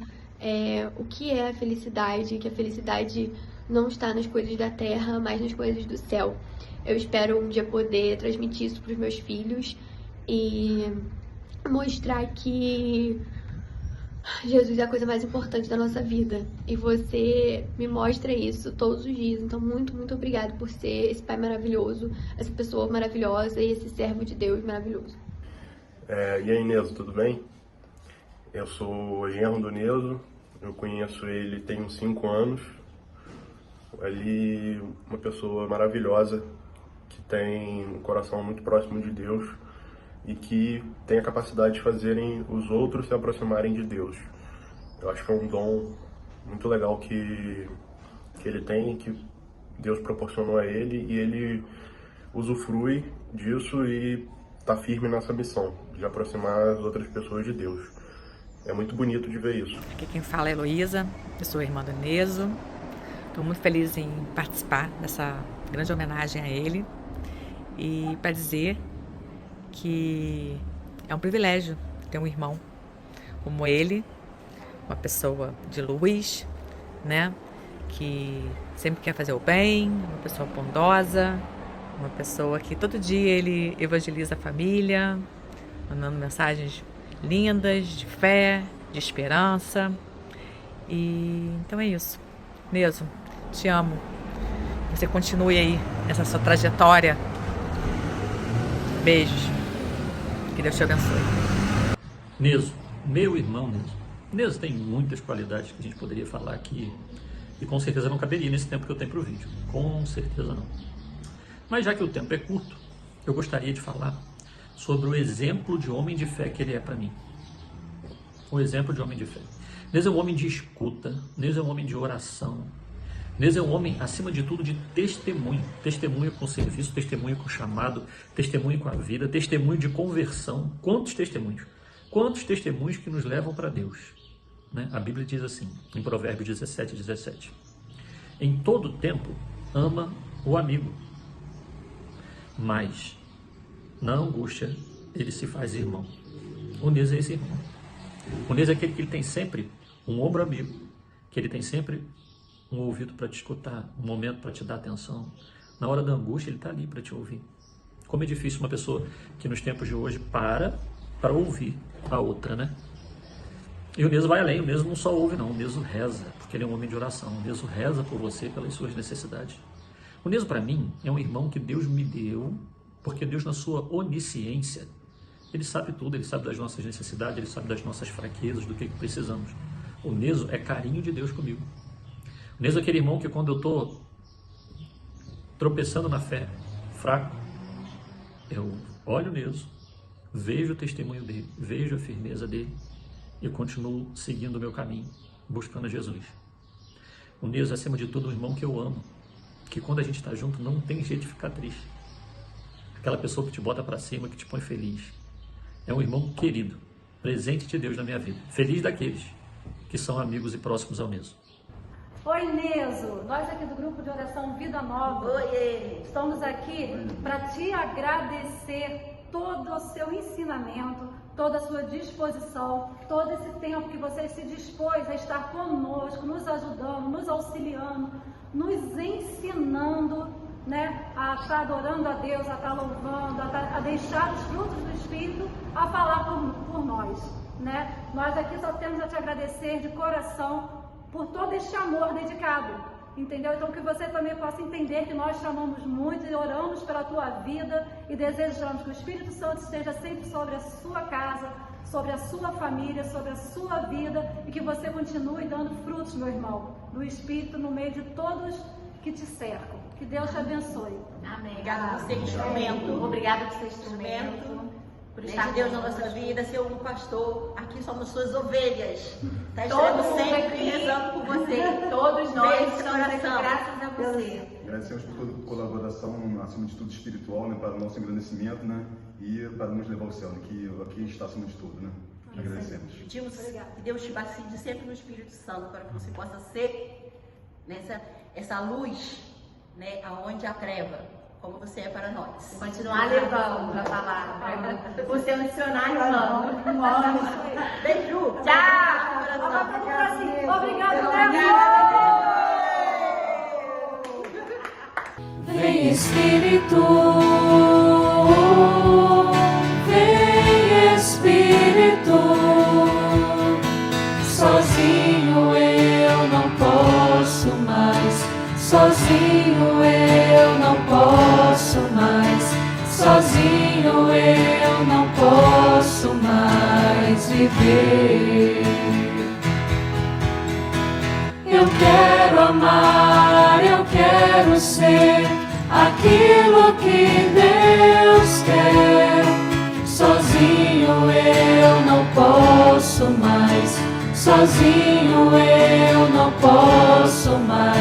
o que é a felicidade, que a felicidade não está nas coisas da terra, mas nas coisas do céu. Eu espero um dia poder transmitir isso para os meus filhos e mostrar que Jesus é a coisa mais importante da nossa vida. E você me mostra isso todos os dias. Então, muito, muito obrigada por ser esse pai maravilhoso, essa pessoa maravilhosa e esse servo de Deus maravilhoso. E aí, Neso, tudo bem? Eu sou o genro do Neso. Eu conheço ele tem uns 5 anos. Ele é uma pessoa maravilhosa, que tem um coração muito próximo de Deus e que tem a capacidade de fazerem os outros se aproximarem de Deus. Eu acho que é um dom muito legal que ele tem, que Deus proporcionou a ele, e ele usufrui disso e está firme nessa missão de aproximar as outras pessoas de Deus. É muito bonito de ver isso. Aqui quem fala é Heloísa, eu sou irmã do Neso. Estou muito feliz em participar dessa grande homenagem a ele e para dizer que é um privilégio ter um irmão como ele, uma pessoa de luz, né? Que sempre quer fazer o bem, uma pessoa bondosa, uma pessoa que todo dia ele evangeliza a família, mandando mensagens lindas, de fé, de esperança. E então é isso. Neso, te amo. Você continue aí nessa sua trajetória. Beijos. Que Deus te abençoe. Neso, meu irmão Neso. Neso tem muitas qualidades que a gente poderia falar aqui e com certeza não caberia nesse tempo que eu tenho para o vídeo. Com certeza não. Mas já que o tempo é curto, eu gostaria de falar sobre o exemplo de homem de fé que ele é para mim. O exemplo de homem de fé. Neso é um homem de escuta, Neso é um homem de oração, Neso é um homem, acima de tudo, de testemunho. Testemunho com serviço, testemunho com chamado, testemunho com a vida, testemunho de conversão. Quantos testemunhos? Quantos testemunhos que nos levam para Deus? Né? A Bíblia diz assim, em Provérbios 17:17. Em todo tempo, ama o amigo, mas na angústia ele se faz irmão. O Neso é esse irmão. O Neso é aquele que ele tem sempre um ombro amigo, que ele tem sempre um ouvido para te escutar, um momento para te dar atenção. Na hora da angústia ele está ali para te ouvir. Como é difícil uma pessoa que nos tempos de hoje para ouvir a outra, né? E o Neso vai além, o Neso não só ouve não, o Neso reza, porque ele é um homem de oração. O Neso reza por você, pelas suas necessidades. O Neso para mim é um irmão que Deus me deu, porque Deus na sua onisciência, ele sabe tudo, ele sabe das nossas necessidades, ele sabe das nossas fraquezas, do que precisamos. O Neso é carinho de Deus comigo. O Neso é aquele irmão que quando eu estou tropeçando na fé, fraco, eu olho o Neso, vejo o testemunho dele, vejo a firmeza dele e continuo seguindo o meu caminho, buscando Jesus. O Neso é acima de tudo um irmão que eu amo. que quando a gente está junto não tem jeito de ficar triste. Aquela pessoa que te bota para cima, que te põe feliz. É um irmão querido, presente de Deus na minha vida. Feliz daqueles que são amigos e próximos ao mesmo. Oi, Neso, nós aqui do grupo de oração Vida Nova. Oi. Estamos aqui para te agradecer todo o seu ensinamento, toda a sua disposição, todo esse tempo que você se dispôs a estar conosco, nos ajudando, nos auxiliando, nos ensinando, né, a estar adorando a Deus, a estar louvando, a deixar os frutos do Espírito a falar por nós, né? Nós aqui só temos a te agradecer de coração por todo este amor dedicado, entendeu? Então que você também possa entender que nós te amamos muito e oramos pela tua vida e desejamos que o Espírito Santo esteja sempre sobre a sua casa, sobre a sua família, sobre a sua vida e que você continue dando frutos, meu irmão, do Espírito no meio de todos que te cercam. Que Deus te abençoe. Amém. Obrigada por ser instrumento. Obrigada por ser instrumento. Por estar Deus na nossa vida, ser um pastor. Aqui somos suas ovelhas. Estaremos sempre rezando por você. Todos nós estamos aqui graças a você. Agradecemos por toda a colaboração, acima de tudo espiritual, né, para o nosso engrandecimento, né, e para nos levar ao céu, né, que aqui a gente está acima de tudo, né. Agradecemos. Pedimos que Deus te bacide sempre no Espírito Santo, para que você possa ser essa luz, né, aonde a treva. Como você é para nós. Continuar levando a palavra. Por ser um missionário, vamos. Beijo. Tchau. Obrigado, Vem Espírito, vem Espírito, sozinho eu não posso mais, sozinho eu não posso mais, sozinho eu não posso mais viver. Eu quero amar, eu quero ser aquilo que Deus quer. Sozinho eu não posso mais, sozinho eu não posso mais.